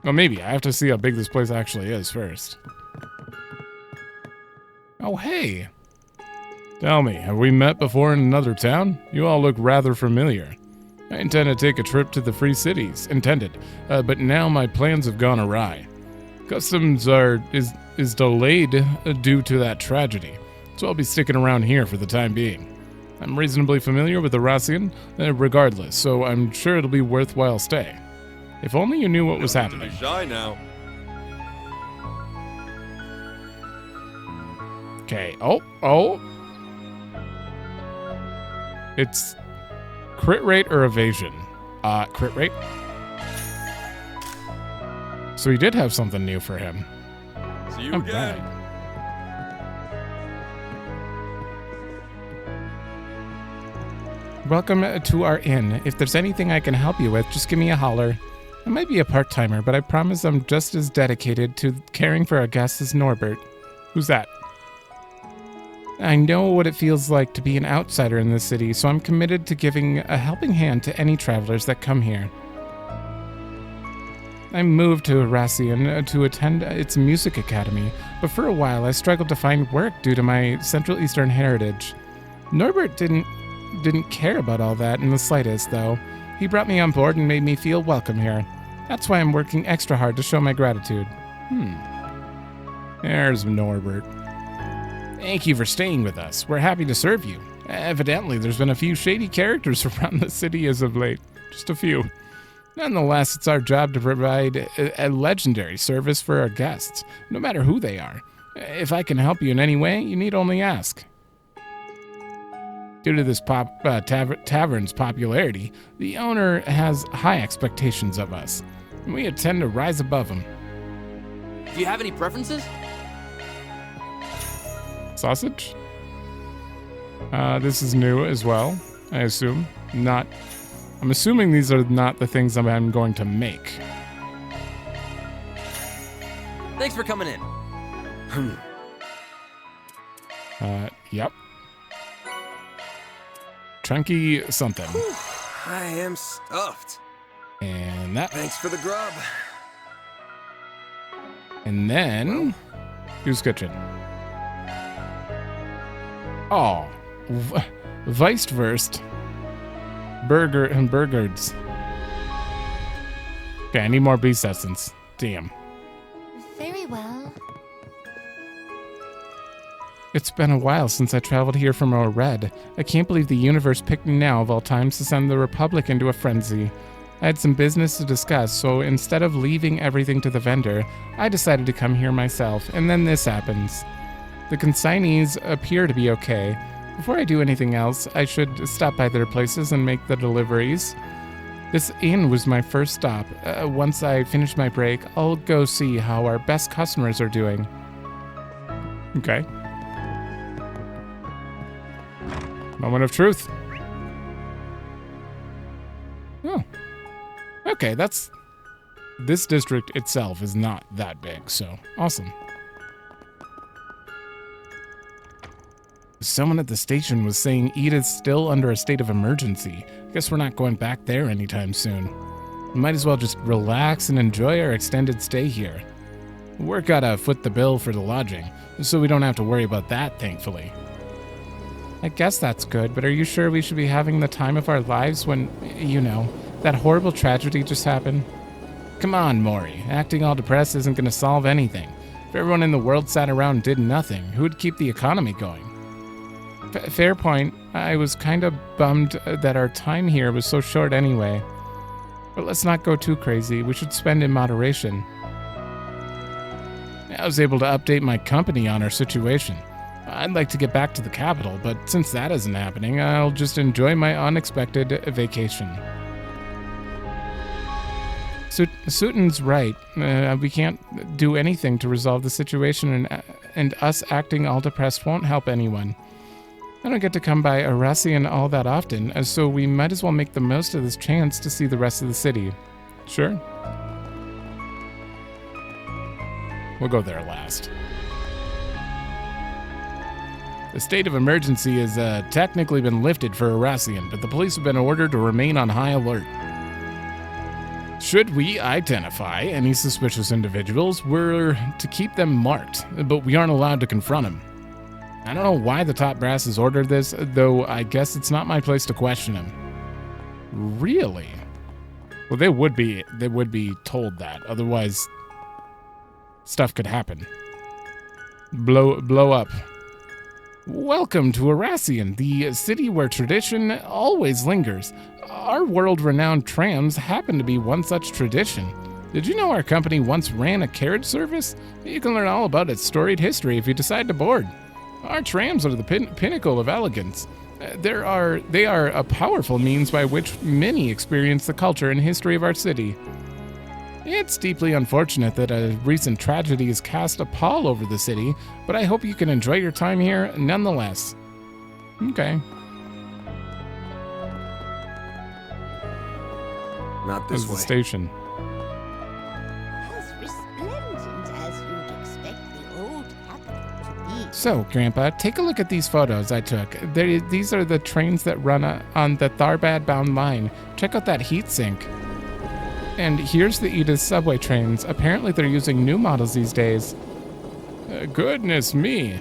Well, maybe. I have to see how big this place actually is first. Oh, hey. Tell me, have we met before in another town? You all look rather familiar. I intend to take a trip to the Free Cities. Intended. But now my plans have gone awry. Customs is delayed due to that tragedy, so I'll be sticking around here for the time being. I'm reasonably familiar with Arasian, regardless, so I'm sure it'll be worthwhile stay. If only you knew what was happening. Shy now. Okay. Oh. It's crit rate or evasion. Crit rate. So he did have something new for him. See you again. Right. Welcome to our inn. If there's anything I can help you with, just give me a holler. I might be a part-timer, but I promise I'm just as dedicated to caring for our guests as Norbert. Who's that? I know what it feels like to be an outsider in this city, so I'm committed to giving a helping hand to any travelers that come here. I moved to Arasian to attend its music academy, but for a while I struggled to find work due to my Central Eastern heritage. Norbert didn't care about all that in the slightest, though. He brought me on board and made me feel welcome here. That's why I'm working extra hard to show my gratitude. There's Norbert. Thank you for staying with us. We're happy to serve you. Evidently, there's been a few shady characters around the city as of late. Just a few. Nonetheless, it's our job to provide a legendary service for our guests, no matter who they are. If I can help you in any way, you need only ask. Due to this tavern's popularity, the owner has high expectations of us, and we intend to rise above him. Do you have any preferences? Sausage? This is new as well, I assume. I'm assuming these are not the things I'm going to make. Thanks for coming in. Yep. Chunky something. Whew, I am stuffed. And that. Thanks for the grub. And then, who's kitchen? Oh, Weistwurst. Burger and burgers. Okay, I need more beast essence. Damn. Very well. It's been a while since I traveled here from Red. I can't believe the universe picked me now of all times to send the Republic into a frenzy. I had some business to discuss, so instead of leaving everything to the vendor, I decided to come here myself, and then this happens. The consignees appear to be okay. Before I do anything else, I should stop by their places and make the deliveries. This inn was my first stop. Once I finish my break, I'll go see how our best customers are doing. Okay. Moment of truth. Oh. Okay, this district itself is not that big, so awesome. Someone at the station was saying Edith's still under a state of emergency. Guess we're not going back there anytime soon. We might as well just relax and enjoy our extended stay here. Work gotta foot the bill for the lodging, so we don't have to worry about that, thankfully. I guess that's good, but are you sure we should be having the time of our lives when, you know, that horrible tragedy just happened? Come on, Mori. Acting all depressed isn't gonna solve anything. If everyone in the world sat around and did nothing, who would keep the economy going? Fair point. I was kind of bummed that our time here was so short anyway. But let's not go too crazy. We should spend in moderation. I was able to update my company on our situation. I'd like to get back to the capital, but since that isn't happening, I'll just enjoy my unexpected vacation. Sutan's right. We can't do anything to resolve the situation, and us acting all depressed won't help anyone. I don't get to come by Arasian all that often, so we might as well make the most of this chance to see the rest of the city. Sure? We'll go there last. The state of emergency has technically been lifted for Arasian, but the police have been ordered to remain on high alert. Should we identify any suspicious individuals, we're to keep them marked, but we aren't allowed to confront them. I don't know why the top brass has ordered this, though I guess it's not my place to question him. Really? Well, they would be told that, otherwise stuff could happen. Blow up. Welcome to Arasian, the city where tradition always lingers. Our world-renowned trams happen to be one such tradition. Did you know our company once ran a carriage service? You can learn all about its storied history if you decide to board. Our trams are the pinnacle of elegance. They are a powerful means by which many experience the culture and history of our city. It's deeply unfortunate that a recent tragedy has cast a pall over the city, but I hope you can enjoy your time here nonetheless. Okay. Not this way. The station. So, Grandpa, take a look at these photos I took. These are the trains that run on the Tharbad-bound line. Check out that heat sink. And here's the Edith subway trains. Apparently they're using new models these days. Goodness me.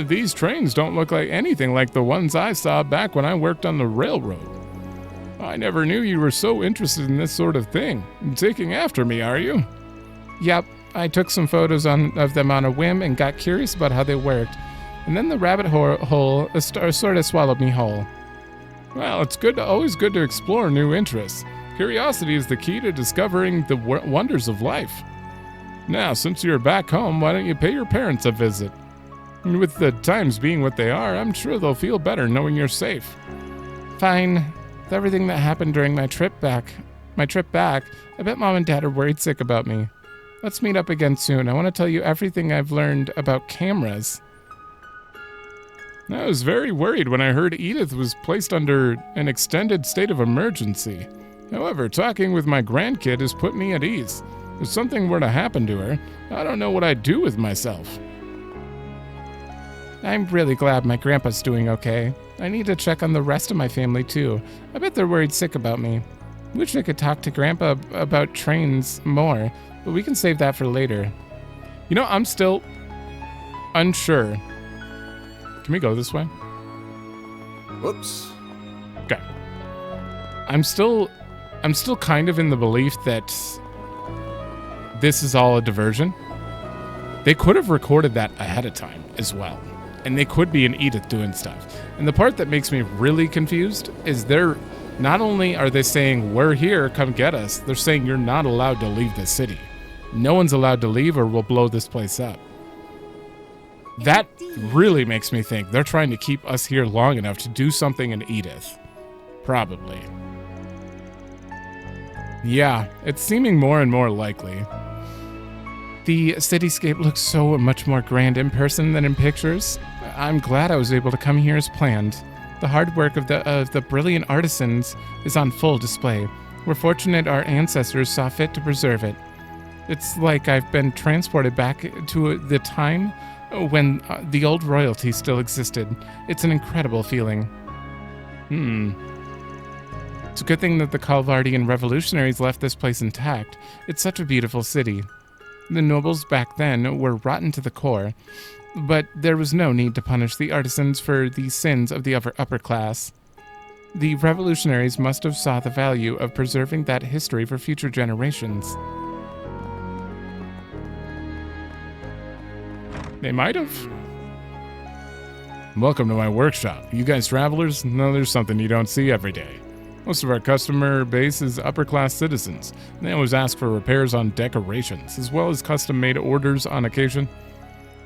These trains don't look like anything like the ones I saw back when I worked on the railroad. I never knew you were so interested in this sort of thing. Taking after me, are you? Yep. I took some photos of them on a whim and got curious about how they worked. And then the rabbit hole sort of swallowed me whole. Well, it's always good to explore new interests. Curiosity is the key to discovering the wonders of life. Now, since you're back home, why don't you pay your parents a visit? And with the times being what they are, I'm sure they'll feel better knowing you're safe. Fine. With everything that happened during my trip back, I bet Mom and Dad are worried sick about me. Let's meet up again soon. I want to tell you everything I've learned about cameras. I was very worried when I heard Edith was placed under an extended state of emergency. However, talking with my grandkid has put me at ease. If something were to happen to her, I don't know what I'd do with myself. I'm really glad my grandpa's doing okay. I need to check on the rest of my family too. I bet they're worried sick about me. Wish I could talk to Grandpa about trains more, but we can save that for later. You know, I'm still unsure. Can we go this way? Whoops. Okay. I'm still kind of in the belief that this is all a diversion. They could have recorded that ahead of time as well. And they could be in Edith doing stuff. And the part that makes me really confused is not only are they saying, we're here, come get us, they're saying you're not allowed to leave the city. No one's allowed to leave or we'll blow this place up. That really makes me think they're trying to keep us here long enough to do something in Edith. Probably. Yeah, it's seeming more and more likely. The cityscape looks so much more grand in person than in pictures. I'm glad I was able to come here as planned. The hard work of the brilliant artisans is on full display. We're fortunate our ancestors saw fit to preserve it. It's like I've been transported back to the time when the old royalty still existed. It's an incredible feeling. It's a good thing that the Calvardian revolutionaries left this place intact. It's such a beautiful city. The nobles back then were rotten to the core, but there was no need to punish the artisans for the sins of the upper class. The revolutionaries must have saw the value of preserving that history for future generations. They might have. Welcome to my workshop. You guys travelers? No, there's something you don't see every day. Most of our customer base is upper-class citizens. They always ask for repairs on decorations, as well as custom-made orders on occasion.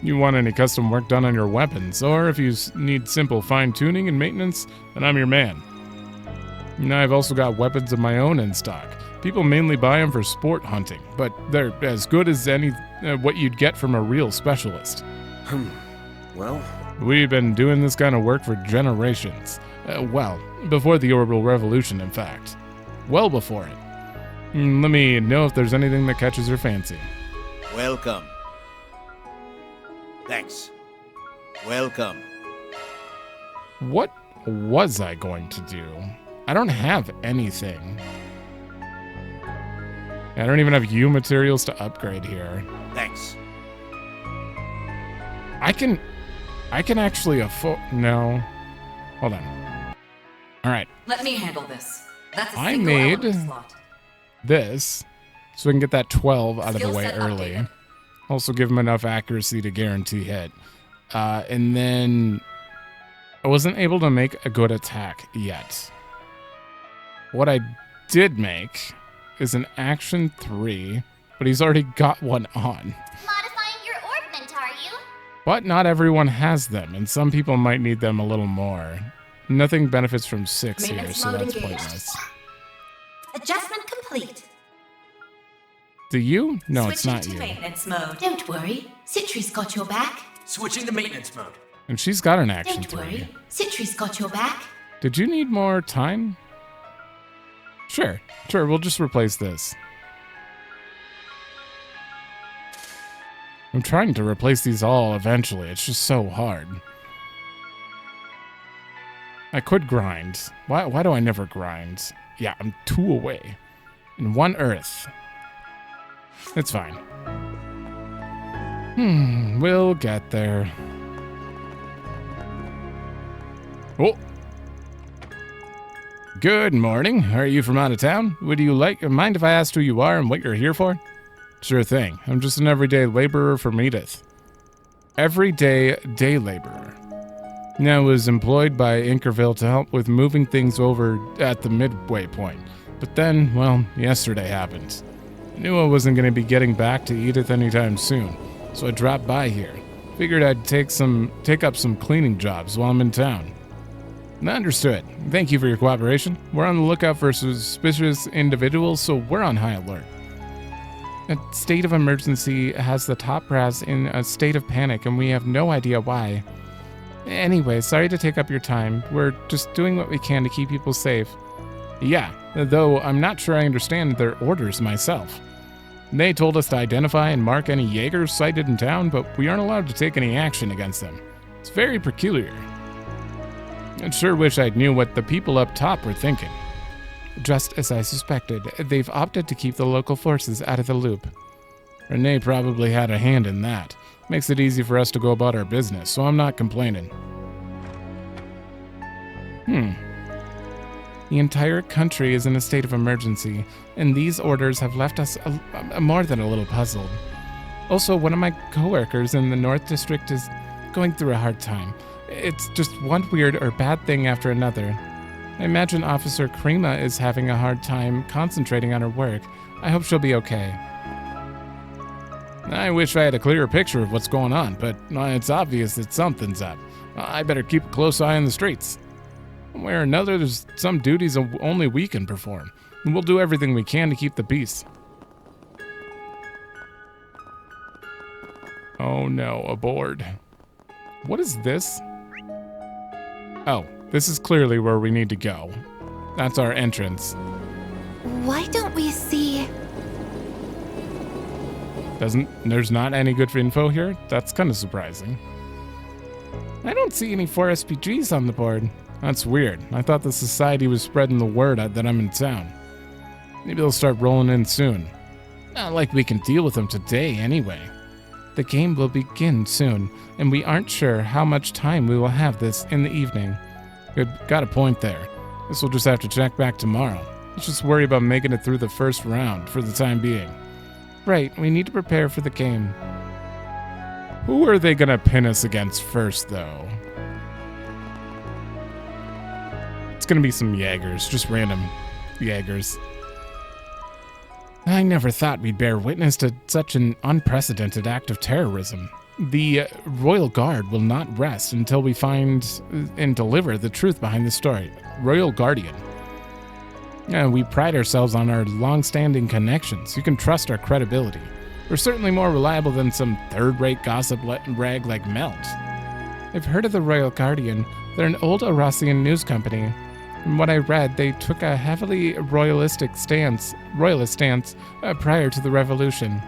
You want any custom work done on your weapons, or if you need simple fine-tuning and maintenance, then I'm your man. Now I've also got weapons of my own in stock. People mainly buy them for sport hunting, but they're as good as what you'd get from a real specialist. Well, we've been doing this kind of work for generations. Well, before the Orbital Revolution, in fact. Well before it. Let me know if there's anything that catches your fancy. Welcome. Thanks. Welcome. What was I going to do? I don't have anything. I don't even have U materials to upgrade here. Thanks. I can actually afford... No. Hold on. All right. Let me handle this. That's a I single made element slot. this so we can get that 12 out of the Skill way set early. updated. Also give him enough accuracy to guarantee hit. And then I wasn't able to make a good attack yet. What I did make is an action 3, but he's already got one on. Modifying your orbment, are you? But not everyone has them, and some people might need them a little more. Nothing benefits from 6 here, Maintenance so mode that's engaged. pointless. Adjustment complete. Do you? No, it's Switching not to you. maintenance mode. Don't worry. Citri's got your back. Switching to maintenance mode. And she's got an action Don't 3. worry. Citri's got your back. Did you need more time? Sure, we'll just replace this. I'm trying to replace these all eventually. It's just so hard. I could grind. Why do I never grind? Yeah, I'm 2 away. In 1 Earth. It's fine. We'll get there. Oh. Good morning. Are you from out of town? Would you mind if I asked who you are and what you're here for? Sure thing. I'm just an everyday laborer from Edith. Everyday day laborer. Now, I was employed by Inkerville to help with moving things over at the midway point. But then, well, yesterday happened. I knew I wasn't going to be getting back to Edith anytime soon, so I dropped by here. Figured I'd take up some cleaning jobs while I'm in town. Understood. Thank you for your cooperation. We're on the lookout for suspicious individuals, so we're on high alert. A state of emergency has the top brass in a state of panic, and we have no idea why. Anyway, sorry to take up your time. We're just doing what we can to keep people safe. Yeah, though I'm not sure I understand their orders myself. They told us to identify and mark any Jaegers sighted in town, but we aren't allowed to take any action against them. It's very peculiar. I sure wish I knew what the people up top were thinking. Just as I suspected, they've opted to keep the local forces out of the loop. Renee probably had a hand in that. Makes it easy for us to go about our business, so I'm not complaining. The entire country is in a state of emergency, and these orders have left us more than a little puzzled. Also, one of my coworkers in the North District is going through a hard time. It's just one weird or bad thing after another. I imagine Officer Krima is having a hard time concentrating on her work. I hope she'll be okay. I wish I had a clearer picture of what's going on, but it's obvious that something's up. I better keep a close eye on the streets. One way or another, there's some duties only we can perform, and we'll do everything we can to keep the peace. Oh no, a board. What is this? Oh, this is clearly where we need to go. That's our entrance. Why don't we see... There's not any good info here? That's kind of surprising. I don't see any 4 SPGs on the board. That's weird. I thought the society was spreading the word that I'm in town. Maybe they'll start rolling in soon. Not like we can deal with them today anyway. The game will begin soon, and we aren't sure how much time we will have this in the evening. Good, got a point there. Guess we'll just have to check back tomorrow. Let's just worry about making it through the first round for the time being. Right, we need to prepare for the game. Who are they gonna pin us against first, though? It's gonna be some Jaegers, just random Jaegers. I never thought we'd bear witness to such an unprecedented act of terrorism. The Royal Guard will not rest until we find and deliver the truth behind the story. Royal Guardian. We pride ourselves on our long-standing connections. You can trust our credibility. We're certainly more reliable than some third-rate gossip rag like Melt. I've heard of the Royal Guardian. They're an old Arasian news company. From what I read, they took a heavily royalist stance prior to the revolution.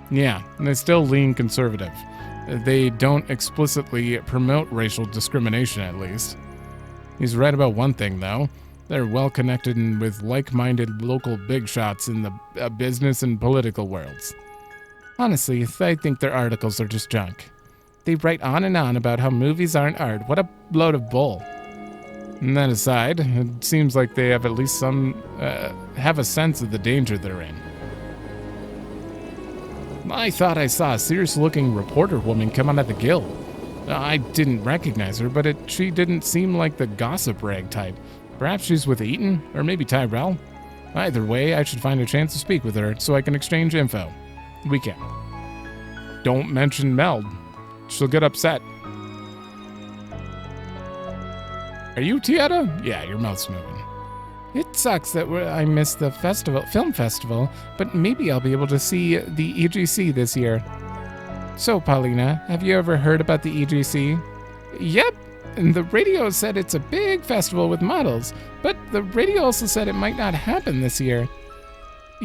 Yeah, and they still lean conservative. They don't explicitly promote racial discrimination, at least. He's right about one thing, though. They're well connected and with like-minded local big shots in the business and political worlds. Honestly, I think their articles are just junk. They write on and on about how movies aren't art. What a load of bull. And that aside, it seems like they have at least have a sense of the danger they're in. I thought I saw a serious-looking reporter woman come out of the guild. I didn't recognize her, but she didn't seem like the gossip rag type. Perhaps she's with Eaton, or maybe Tyrell. Either way, I should find a chance to speak with her so I can exchange info. We can. Don't mention Meld. She'll get upset. Are you Tieta? Yeah, your mouth's moving. It sucks that I missed the film festival, but maybe I'll be able to see the EGC this year. So, Paulina, have you ever heard about the EGC? Yep, and the radio said it's a big festival with models, but the radio also said it might not happen this year.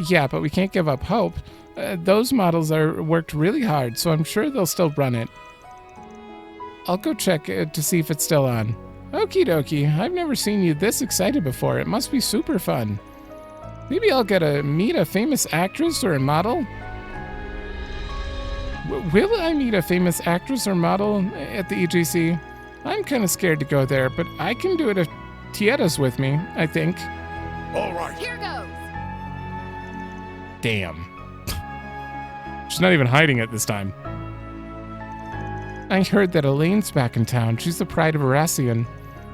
Yeah, but we can't give up hope. Those models worked really hard, so I'm sure they'll still run it. I'll go check to see if it's still on. Okie dokie, I've never seen you this excited before. It must be super fun. Maybe I'll get to meet a famous actress or a model? Will I meet a famous actress or model at the EGC? I'm kind of scared to go there, but I can do it if Tieta's with me, I think. All right. Here goes. Damn. She's not even hiding it this time. I heard that Elaine's back in town. She's the pride of Arasian.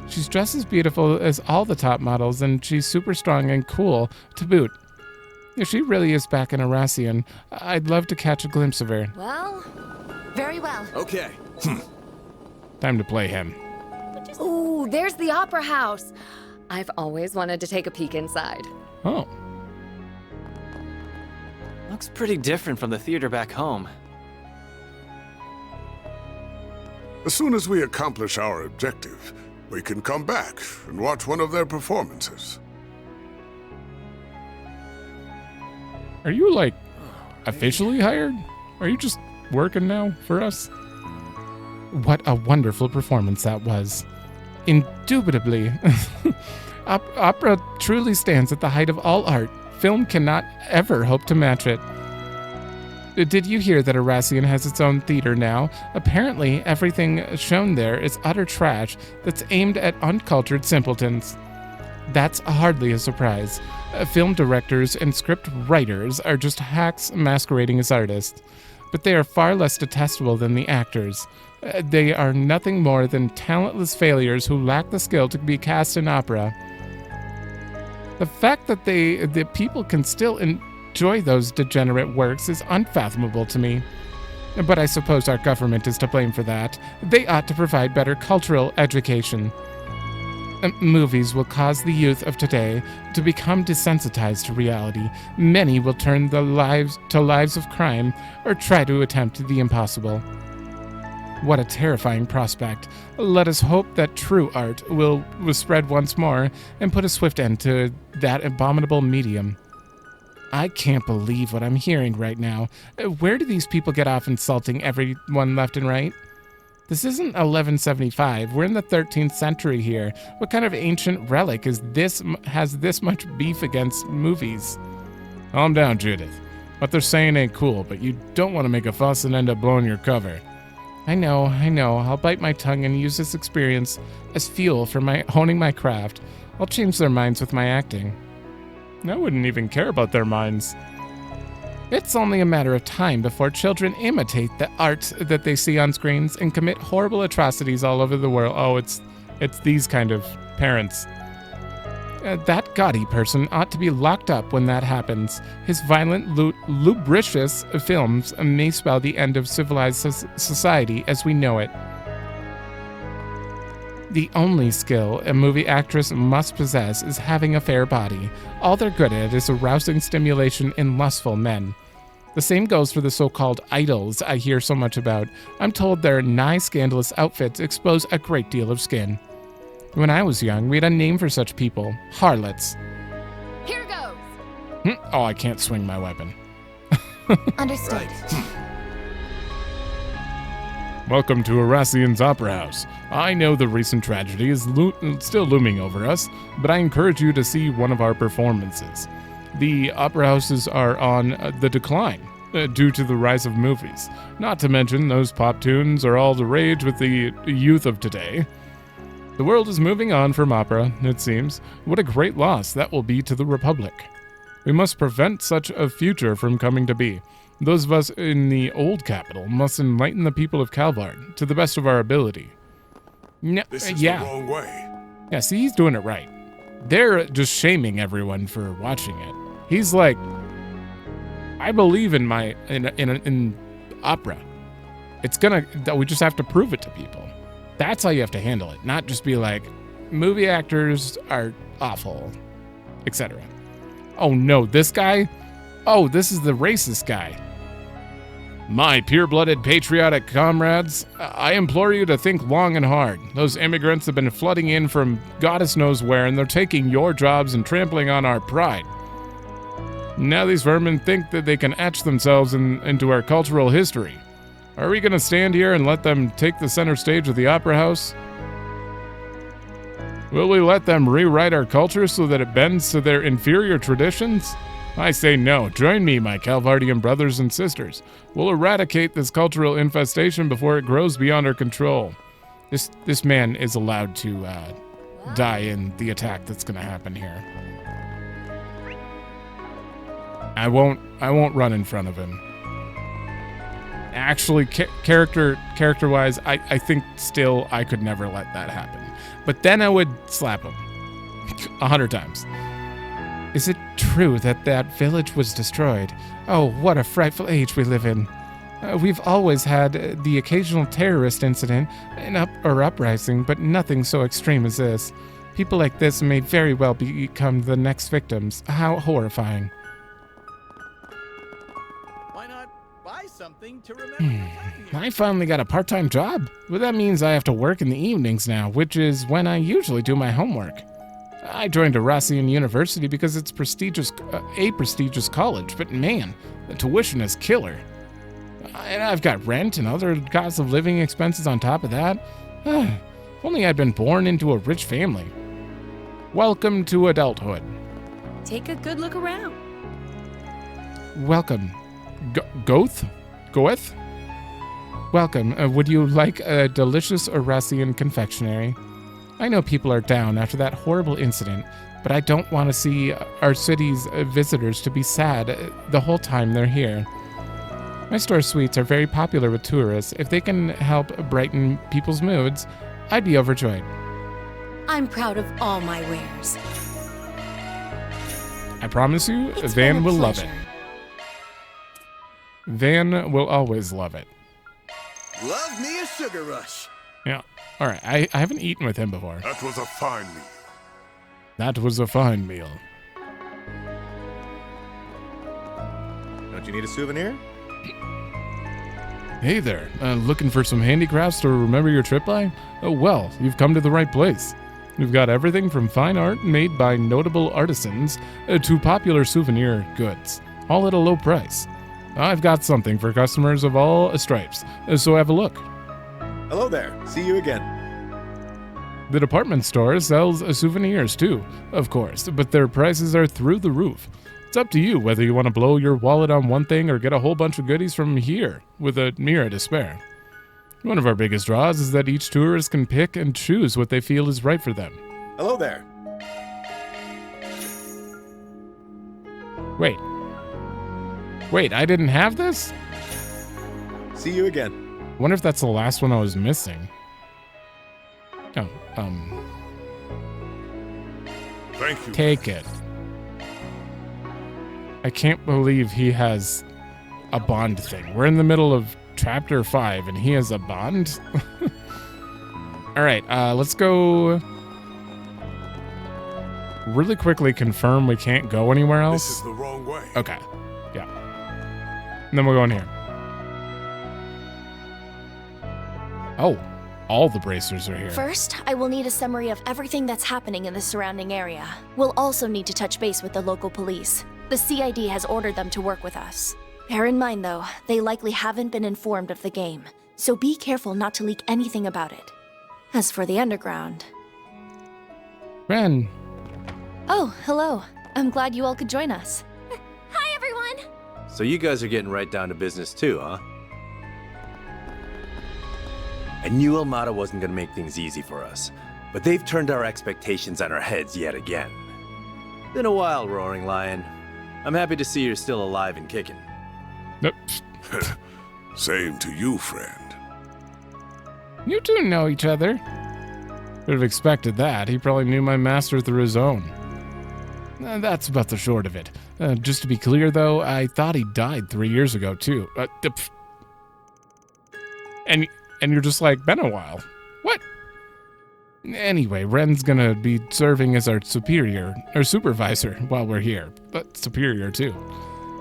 She's just as beautiful as all the top models, and she's super strong and cool to boot. If she really is back in Arasian, I'd love to catch a glimpse of her. Well, very well. Okay. Time to play him. Ooh, there's the Opera House. I've always wanted to take a peek inside. Oh. Looks pretty different from the theater back home. As soon as we accomplish our objective, we can come back and watch one of their performances. Are you, like, officially hired? Are you just working now for us? What a wonderful performance that was. Indubitably. Opera truly stands at the height of all art. Film cannot ever hope to match it. Did you hear that Arassian has its own theater now? Apparently, everything shown there is utter trash that's aimed at uncultured simpletons. That's hardly a surprise. Film directors and script writers are just hacks masquerading as artists, but they are far less detestable than the actors. They are nothing more than talentless failures who lack the skill to be cast in opera. The fact that the people can still enjoy those degenerate works is unfathomable to me. But I suppose our government is to blame for that. They ought to provide better cultural education. Movies will cause the youth of today to become desensitized to reality. Many will turn their lives to lives of crime or try to attempt the impossible. What a terrifying prospect. Let us hope that true art will spread once more and put a swift end to that abominable medium. I can't believe what I'm hearing right now. Where do these people get off insulting everyone left and right? This isn't 1175. We're in the 13th century here. What kind of ancient relic has this much beef against movies? Calm down, Judith. What they're saying ain't cool, but you don't want to make a fuss and end up blowing your cover. I know. I'll bite my tongue and use this experience as fuel for honing my craft. I'll change their minds with my acting. I wouldn't even care about their minds. It's only a matter of time before children imitate the art that they see on screens and commit horrible atrocities all over the world. Oh, it's these kind of parents. That gaudy person ought to be locked up when that happens. His violent, lubricious films may spell the end of civilized society as we know it. The only skill a movie actress must possess is having a fair body. All they're good at is arousing stimulation in lustful men. The same goes for the so-called idols I hear so much about. I'm told their nigh-scandalous outfits expose a great deal of skin. When I was young, we had a name for such people. Harlots. Here goes! Oh, I can't swing my weapon. Understood. Welcome to Arassian's Opera House. I know the recent tragedy is still looming over us, but I encourage you to see one of our performances. The opera houses are on the decline due to the rise of movies. Not to mention those pop tunes are all the rage with the youth of today. The world is moving on from opera, it seems. What a great loss that will be to the Republic. We must prevent such a future from coming to be. Those of us in the old capital must enlighten the people of Calvard to the best of our ability. No, This is the wrong way. Yeah, see, he's doing it right. They're just shaming everyone for watching it. He's like, I believe in opera. We just have to prove it to people. That's how you have to handle it, not just be like, movie actors are awful, etc. Oh no, this guy? Oh, this is the racist guy. My pure-blooded patriotic comrades, I implore you to think long and hard. Those immigrants have been flooding in from goddess knows where, and they're taking your jobs and trampling on our pride. Now these vermin think that they can etch themselves into our cultural history. Are we going to stand here and let them take the center stage of the opera house? Will we let them rewrite our culture so that it bends to their inferior traditions? I say no. Join me, my Calvardian brothers and sisters. We'll eradicate this cultural infestation before it grows beyond our control. This man is allowed to die in the attack that's going to happen here. I won't run in front of him. Actually, character-wise, I think still I could never let that happen. But then I would slap him 100 times. Is it true that that village was destroyed? Oh, what a frightful age we live in. We've always had the occasional terrorist incident, or uprising, but nothing so extreme as this. People like this may very well become the next victims. How horrifying. Why not buy something to remember your time here? I finally got a part-time job. Well, that means I have to work in the evenings now, which is when I usually do my homework. I joined Arassian University because it's a prestigious college, but man, the tuition is killer. And I've got rent and other cost of living expenses on top of that. If only I'd been born into a rich family. Welcome to adulthood. Take a good look around. Welcome. Goeth? Welcome. Would you like a delicious Arasian confectionery? I know people are down after that horrible incident, but I don't want to see our city's visitors to be sad the whole time they're here. My store sweets are very popular with tourists. If they can help brighten people's moods, I'd be overjoyed. I'm proud of all my wares. I promise you, It's Van been a will love it. pleasure. Van will always love it. Love me a sugar rush. Yeah. All right. I haven't eaten with him before. That was a fine meal. That was a fine meal. Don't you need a souvenir? Hey there. Looking for some handicrafts to remember your trip by? Oh, well, you've come to the right place. We've got everything from fine art made by notable artisans to popular souvenir goods, all at a low price. I've got something for customers of all stripes, so have a look. Hello there. See you again. The department store sells souvenirs too, of course, but their prices are through the roof. It's up to you whether you want to blow your wallet on one thing or get a whole bunch of goodies from here with a mirror to spare. One of our biggest draws is that each tourist can pick and choose what they feel is right for them. Hello there. Wait, I didn't have this? See you again. Wonder if that's the last one I was missing. Oh, Thank you. Take it. I can't believe he has a bond thing. We're in the middle of chapter 5 and he has a bond? All right, let's go really quickly confirm we can't go anywhere else. This is the wrong way. Okay, yeah. And then we'll go in here. Oh, all the bracers are here. First, I will need a summary of everything that's happening in the surrounding area. We'll also need to touch base with the local police. The CID has ordered them to work with us. Bear in mind, though, they likely haven't been informed of the game, so be careful not to leak anything about it. As for the underground... Ren. Oh, hello. I'm glad you all could join us. Hi, everyone! So you guys are getting right down to business too, huh? I knew Armada wasn't gonna make things easy for us, but they've turned our expectations on our heads yet again. Been a while, Roaring Lion. I'm happy to see you're still alive and kicking. Nope. Same to you, friend. You two know each other. Would have expected that. He probably knew my master through his own. That's about the short of it. Just to be clear, though, I thought he died 3 years ago, too. And you're just like, been a while. What? Anyway, Ren's gonna be serving as our supervisor while we're here. But superior, too.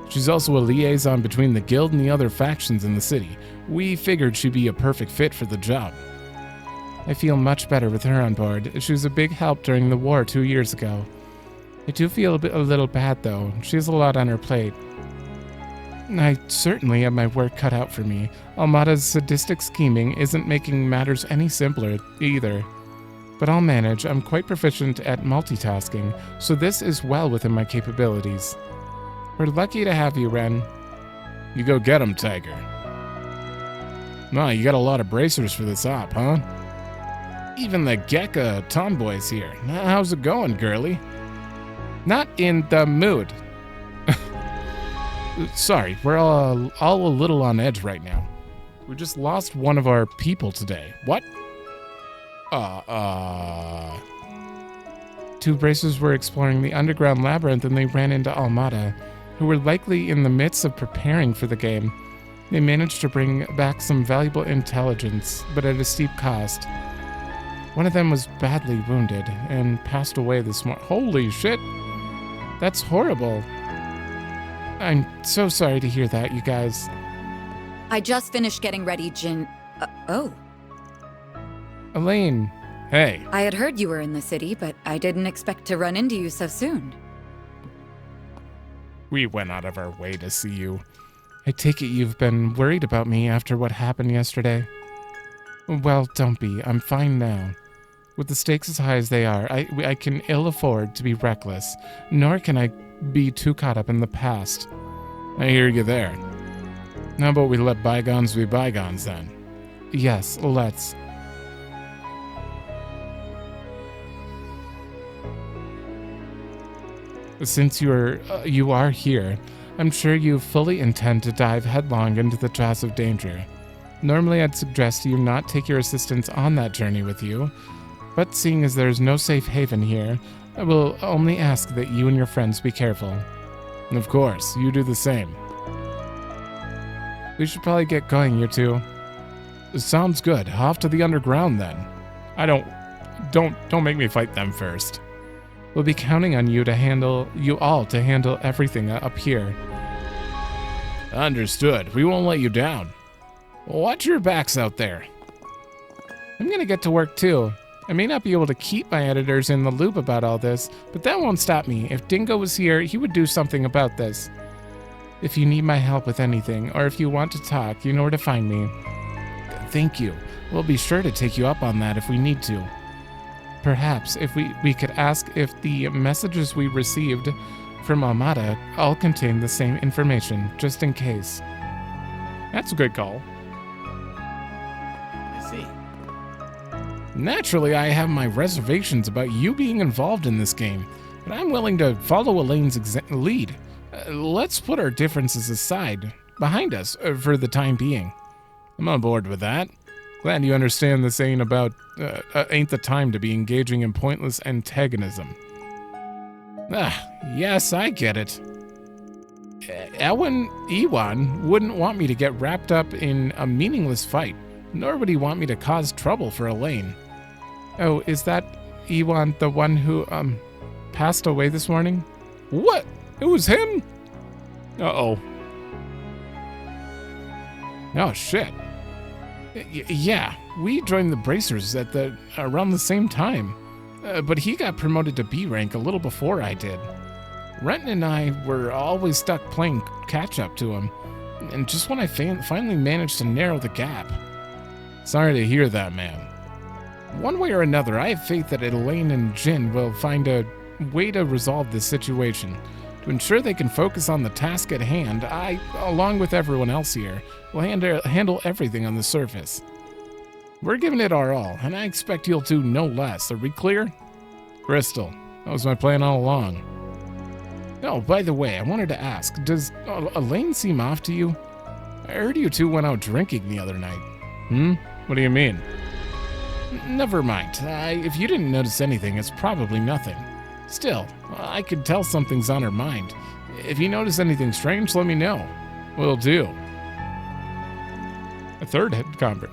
She's also a liaison between the guild and the other factions in the city. We figured she'd be a perfect fit for the job. I feel much better with her on board. She was a big help during the war 2 years ago. I do feel a little bad, though. She has a lot on her plate. I certainly have my work cut out for me. Almada's sadistic scheming isn't making matters any simpler, either. But I'll manage. I'm quite proficient at multitasking, so this is well within my capabilities. We're lucky to have you, Ren. You go get 'em, Tiger. No, you got a lot of bracers for this op, huh? Even the Gekka tomboy's here. How's it going, girlie? Not in the mood. Sorry, we're all a little on edge right now. We just lost one of our people today. What? Two bracers were exploring the underground labyrinth and they ran into Almada, who were likely in the midst of preparing for the game. They managed to bring back some valuable intelligence, but at a steep cost. One of them was badly wounded and passed away this morning. Holy shit! That's horrible. I'm so sorry to hear that, you guys. I just finished getting ready, Jin. Oh. Elaine, hey. I had heard you were in the city, but I didn't expect to run into you so soon. We went out of our way to see you. I take it you've been worried about me after what happened yesterday. Well, don't be. I'm fine now. With the stakes as high as they are, I can ill afford to be reckless, nor can I be too caught up in the past. I hear you there. How about we let bygones be bygones then? Yes, let's. Since you are here, I'm sure you fully intend to dive headlong into the jaws of danger. Normally, I'd suggest you not take your assistants on that journey with you, but seeing as there's no safe haven here, I will only ask that you and your friends be careful. And of course, you do the same. We should probably get going, you two. Sounds good. Off to the underground then. Don't make me fight them first. We'll be counting on you all to handle everything up here. Understood. We won't let you down. Watch your backs out there. I'm gonna get to work too. I may not be able to keep my editors in the loop about all this, but that won't stop me. If Dingo was here, he would do something about this. If you need my help with anything, or if you want to talk, you know where to find me. Thank you. We'll be sure to take you up on that if we need to. Perhaps if we could ask if the messages we received from Almada all contain the same information, just in case. That's a good call. I see. Naturally, I have my reservations about you being involved in this game, but I'm willing to follow Elaine's lead. Let's put our differences aside, behind us, for the time being. I'm on board with that. Glad you understand this ain't the time to be engaging in pointless antagonism. Yes, I get it. Ewan wouldn't want me to get wrapped up in a meaningless fight, nor would he want me to cause trouble for Elaine. Oh, is that Ewan the one who, passed away this morning? What? It was him? Uh-oh. Oh, shit. Yeah, we joined the Bracers around the same time, but he got promoted to B rank a little before I did. Renton and I were always stuck playing catch-up to him, and just when I finally managed to narrow the gap. Sorry to hear that, man. One way or another, I have faith that Elaine and Jin will find a way to resolve this situation. To ensure they can focus on the task at hand, I, along with everyone else here, will handle everything on the surface. We're giving it our all, and I expect you'll do no less. Are we clear? Crystal, that was my plan all along. Oh, by the way, I wanted to ask, does Elaine seem off to you? I heard you two went out drinking the other night. What do you mean? Never mind. If you didn't notice anything, it's probably nothing. Still, I could tell something's on her mind. If you notice anything strange, let me know. Will do. A third head convert.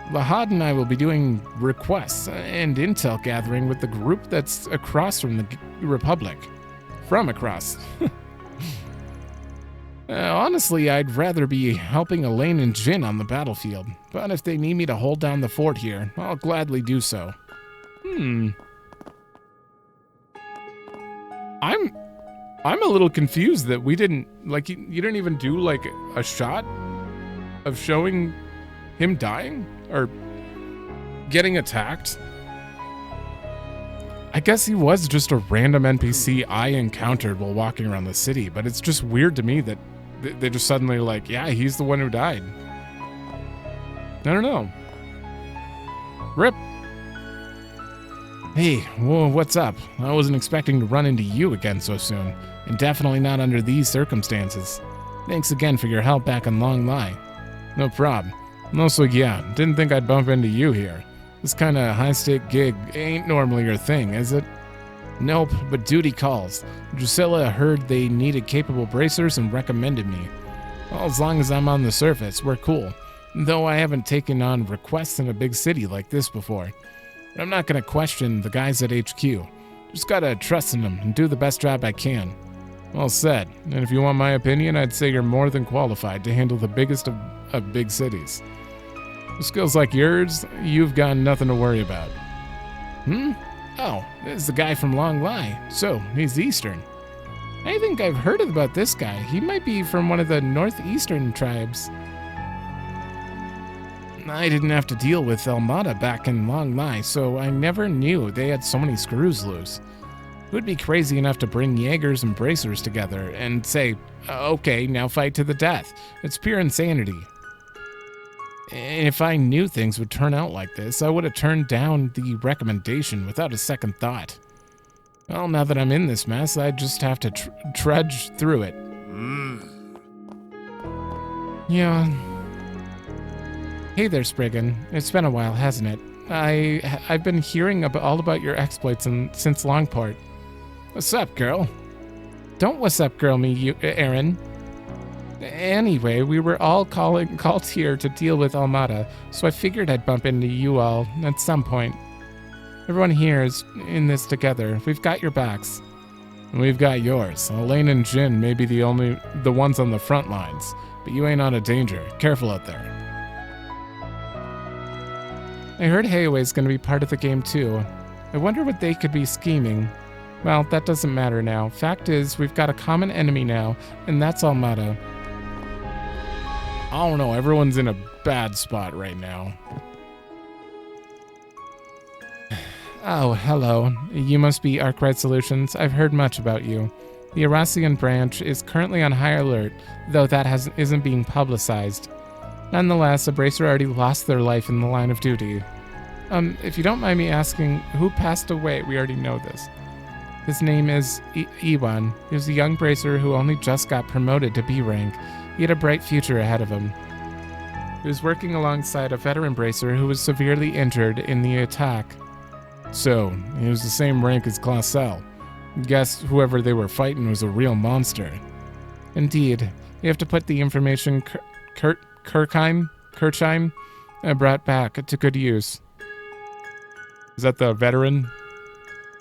Lahad and I will be doing requests and intel gathering with the group that's across from the Republic. From across. Honestly, I'd rather be helping Elaine and Jin on the battlefield, but if they need me to hold down the fort here, I'll gladly do so. I'm a little confused that we didn't, like, you didn't even do, like, a shot of showing him dying or getting attacked. I guess he was just a random NPC I encountered while walking around the city, but it's just weird to me that they just suddenly like, yeah, he's the one who died. I don't know. Rip. Hey, whoa, what's up? I wasn't expecting to run into you again so soon, and definitely not under these circumstances. Thanks again for your help back in Long Lie. No problem. Also, yeah, didn't think I'd bump into you here. This kind of high-stake gig ain't normally your thing, is it? Nope, but duty calls. Drusilla heard they needed capable bracers and recommended me. Well, as long as I'm on the surface, we're cool. Though I haven't taken on requests in a big city like this before. I'm not gonna question the guys at HQ. Just gotta trust in them and do the best job I can. Well said, and if you want my opinion, I'd say you're more than qualified to handle the biggest of big cities. With skills like yours, you've got nothing to worry about. Oh, this is the guy from Long Lie. So, he's Eastern. I think I've heard about this guy. He might be from one of the Northeastern tribes. I didn't have to deal with Almada back in Long Lie, so I never knew they had so many screws loose. Who'd be crazy enough to bring Jaegers and bracers together and say, okay, now fight to the death? It's pure insanity. And if I knew things would turn out like this, I would have turned down the recommendation without a second thought. Well, now that I'm in this mess, I just have to trudge through it. Yeah. Hey there, Spriggan. It's been a while, hasn't it? I've been hearing all about your exploits since Longport. What's up, girl? Don't what's up, girl me, Aaron. Anyway, we were all called here to deal with Almada, so I figured I'd bump into you all at some point. Everyone here is in this together. We've got your backs. And we've got yours. Elaine and Jin may be the ones on the front lines, but you ain't out of danger. Careful out there. I heard Hayaway's gonna be part of the game too. I wonder what they could be scheming. Well, that doesn't matter now. Fact is, we've got a common enemy now, and that's Almada. I don't know, everyone's in a bad spot right now. Oh, hello. You must be Arkride Solutions. I've heard much about you. The Arasian branch is currently on high alert, though that isn't being publicized. Nonetheless, a bracer already lost their life in the line of duty. If you don't mind me asking, who passed away? We already know this. His name is Iwan. He was a young bracer who only just got promoted to B rank. He had a bright future ahead of him. He was working alongside a veteran bracer who was severely injured in the attack. So, he was the same rank as Class L. Guess whoever they were fighting was a real monster. Indeed. You have to put the information Kirchheim brought back to good use. Is that the veteran?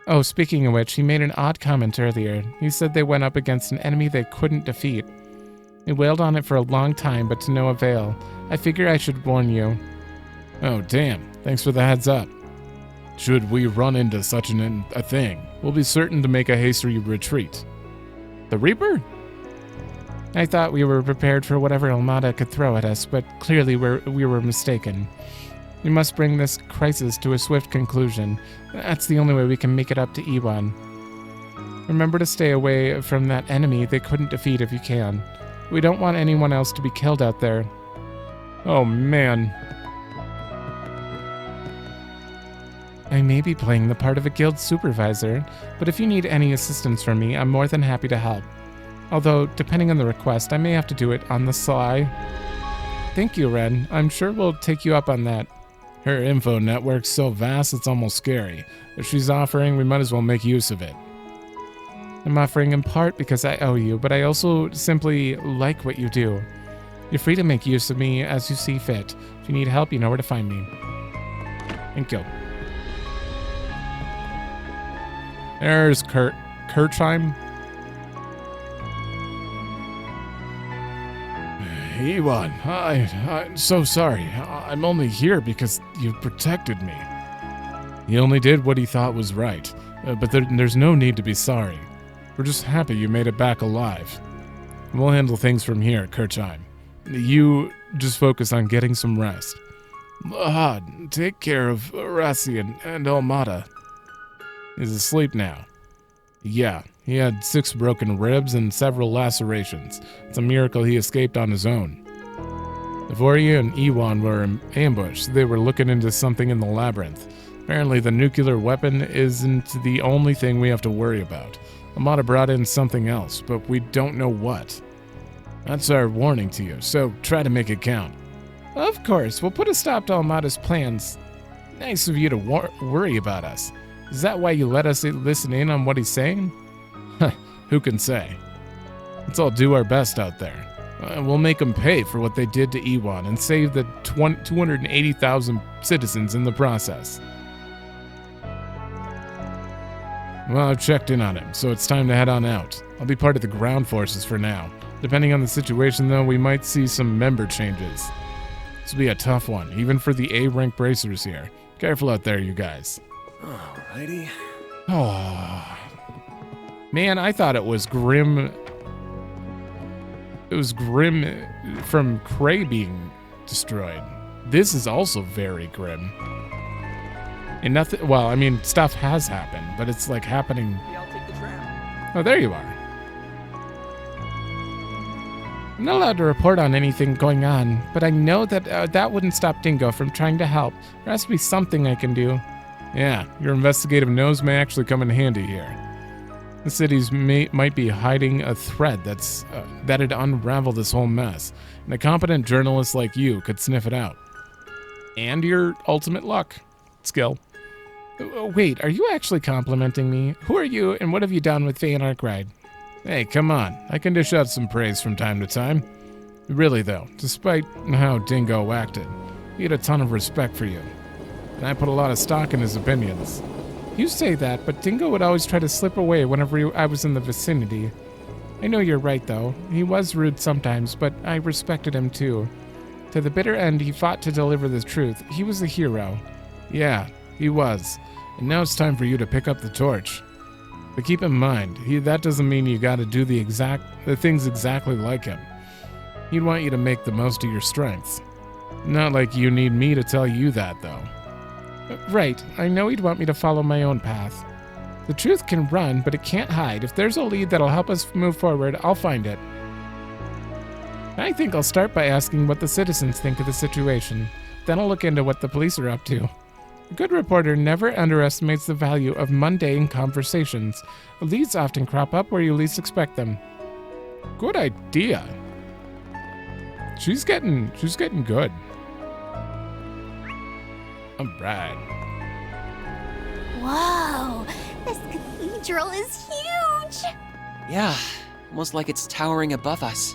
Oh, speaking of which, he made an odd comment earlier. He said they went up against an enemy they couldn't defeat. He wailed on it for a long time, but to no avail. I figure I should warn you. Oh, damn. Thanks for the heads up. Should we run into such a thing, we'll be certain to make a hasty retreat. The Reaper? I thought we were prepared for whatever Almada could throw at us, but clearly we were mistaken. We must bring this crisis to a swift conclusion. That's the only way we can make it up to Iwan. Remember to stay away from that enemy they couldn't defeat if you can. We don't want anyone else to be killed out there. Oh, man. I may be playing the part of a guild supervisor, but if you need any assistance from me, I'm more than happy to help. Although, depending on the request, I may have to do it on the sly. Thank you, Ren. I'm sure we'll take you up on that. Her info network's so vast it's almost scary. If she's offering, we might as well make use of it. I'm offering in part because I owe you, but I also simply like what you do. You're free to make use of me as you see fit. If you need help, you know where to find me. Thank you. There's Kirchheim. Iwan, I'm so sorry. I'm only here because you protected me. He only did what he thought was right, but there's no need to be sorry. We're just happy you made it back alive. We'll handle things from here, Kirchheim. You just focus on getting some rest. Lahad, take care of Arasian and Almada. He's asleep now. Yeah, he had 6 broken ribs and several lacerations. It's a miracle he escaped on his own. Evoria and Iwan were ambushed. They were looking into something in the labyrinth. Apparently the nuclear weapon isn't the only thing we have to worry about. Almada brought in something else, but we don't know what. That's our warning to you, so try to make it count. Of course, we'll put a stop to Almada's plans. Nice of you to worry about us. Is that why you let us listen in on what he's saying? Who can say? Let's all do our best out there. We'll make them pay for what they did to Iwan and save the 280,000 citizens in the process. Well, I've checked in on him, so it's time to head on out. I'll be part of the ground forces for now. Depending on the situation, though, we might see some member changes. This will be a tough one, even for the A-rank bracers here. Careful out there, you guys. Alrighty. Oh. Man, I thought it was grim. It was grim from Cray being destroyed. This is also very grim. And nothing, well, I mean, stuff has happened, but it's like happening Oh, there you are. I'm not allowed to report on anything going on, but I know that that wouldn't stop Dingo from trying to help. There has to be something I can do. Yeah, your investigative nose may actually come in handy here. The cities might be hiding a thread that'd unravel this whole mess, and a competent journalist like you could sniff it out. And your ultimate luck. Skill. Wait, are you actually complimenting me? Who are you, and what have you done with Faye and Arkride? Hey, come on. I can dish out some praise from time to time. Really, though, despite how Dingo acted, he had a ton of respect for you. And I put a lot of stock in his opinions. You say that, but Dingo would always try to slip away whenever I was in the vicinity. I know you're right, though. He was rude sometimes, but I respected him, too. To the bitter end, he fought to deliver the truth. He was a hero. Yeah, he was. And now it's time for you to pick up the torch. But keep in mind, that doesn't mean you gotta do the things exactly like him. He'd want you to make the most of your strengths. Not like you need me to tell you that, though. Right, I know he'd want me to follow my own path. The truth can run, but it can't hide. If there's a lead that'll help us move forward, I'll find it. I think I'll start by asking what the citizens think of the situation. Then I'll look into what the police are up to. A good reporter never underestimates the value of mundane conversations. Leads often crop up where you least expect them. Good idea. She's getting good. Alright. Whoa, this cathedral is huge! Yeah, almost like it's towering above us.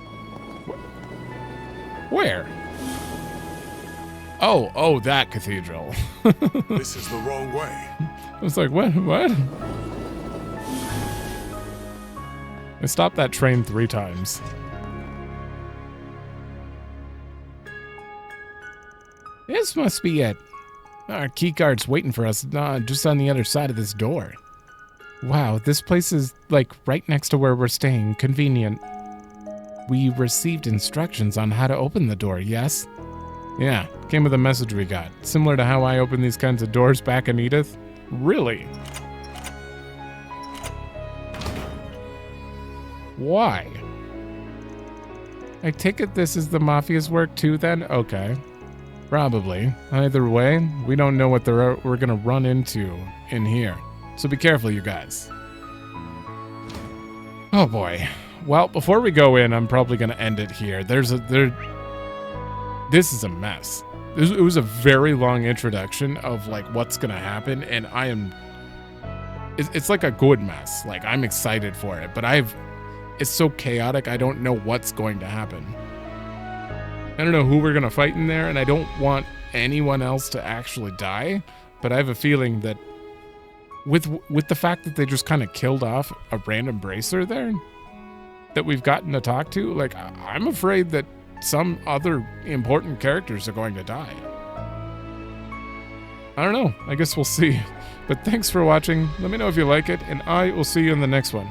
Where? Oh, that cathedral. This is the wrong way. I was like, what? I stopped that train 3 times. This must be it. Our keycard's waiting for us just on the other side of this door. Wow, this place is like right next to where we're staying. Convenient. We received instructions on how to open the door, yes? Yeah, came with a message we got. Similar to how I open these kinds of doors back in Edith. Really? Why? I take it this is the Mafia's work too then? Okay. Probably. Either way, we don't know what we're gonna run into in here. So be careful, you guys. Oh boy. Well, before we go in, I'm probably gonna end it here. This is a mess. It was a very long introduction of like what's gonna happen, and it's like a good mess. Like I'm excited for it, but it's so chaotic. I don't know what's going to happen. I don't know who we're gonna fight in there, and I don't want anyone else to actually die. But I have a feeling that with the fact that they just kind of killed off a random bracer there that we've gotten to talk to, like I'm afraid that some other important characters are going to die. I don't know. I guess we'll see. But thanks for watching. Let me know if you like it, and I will see you in the next one.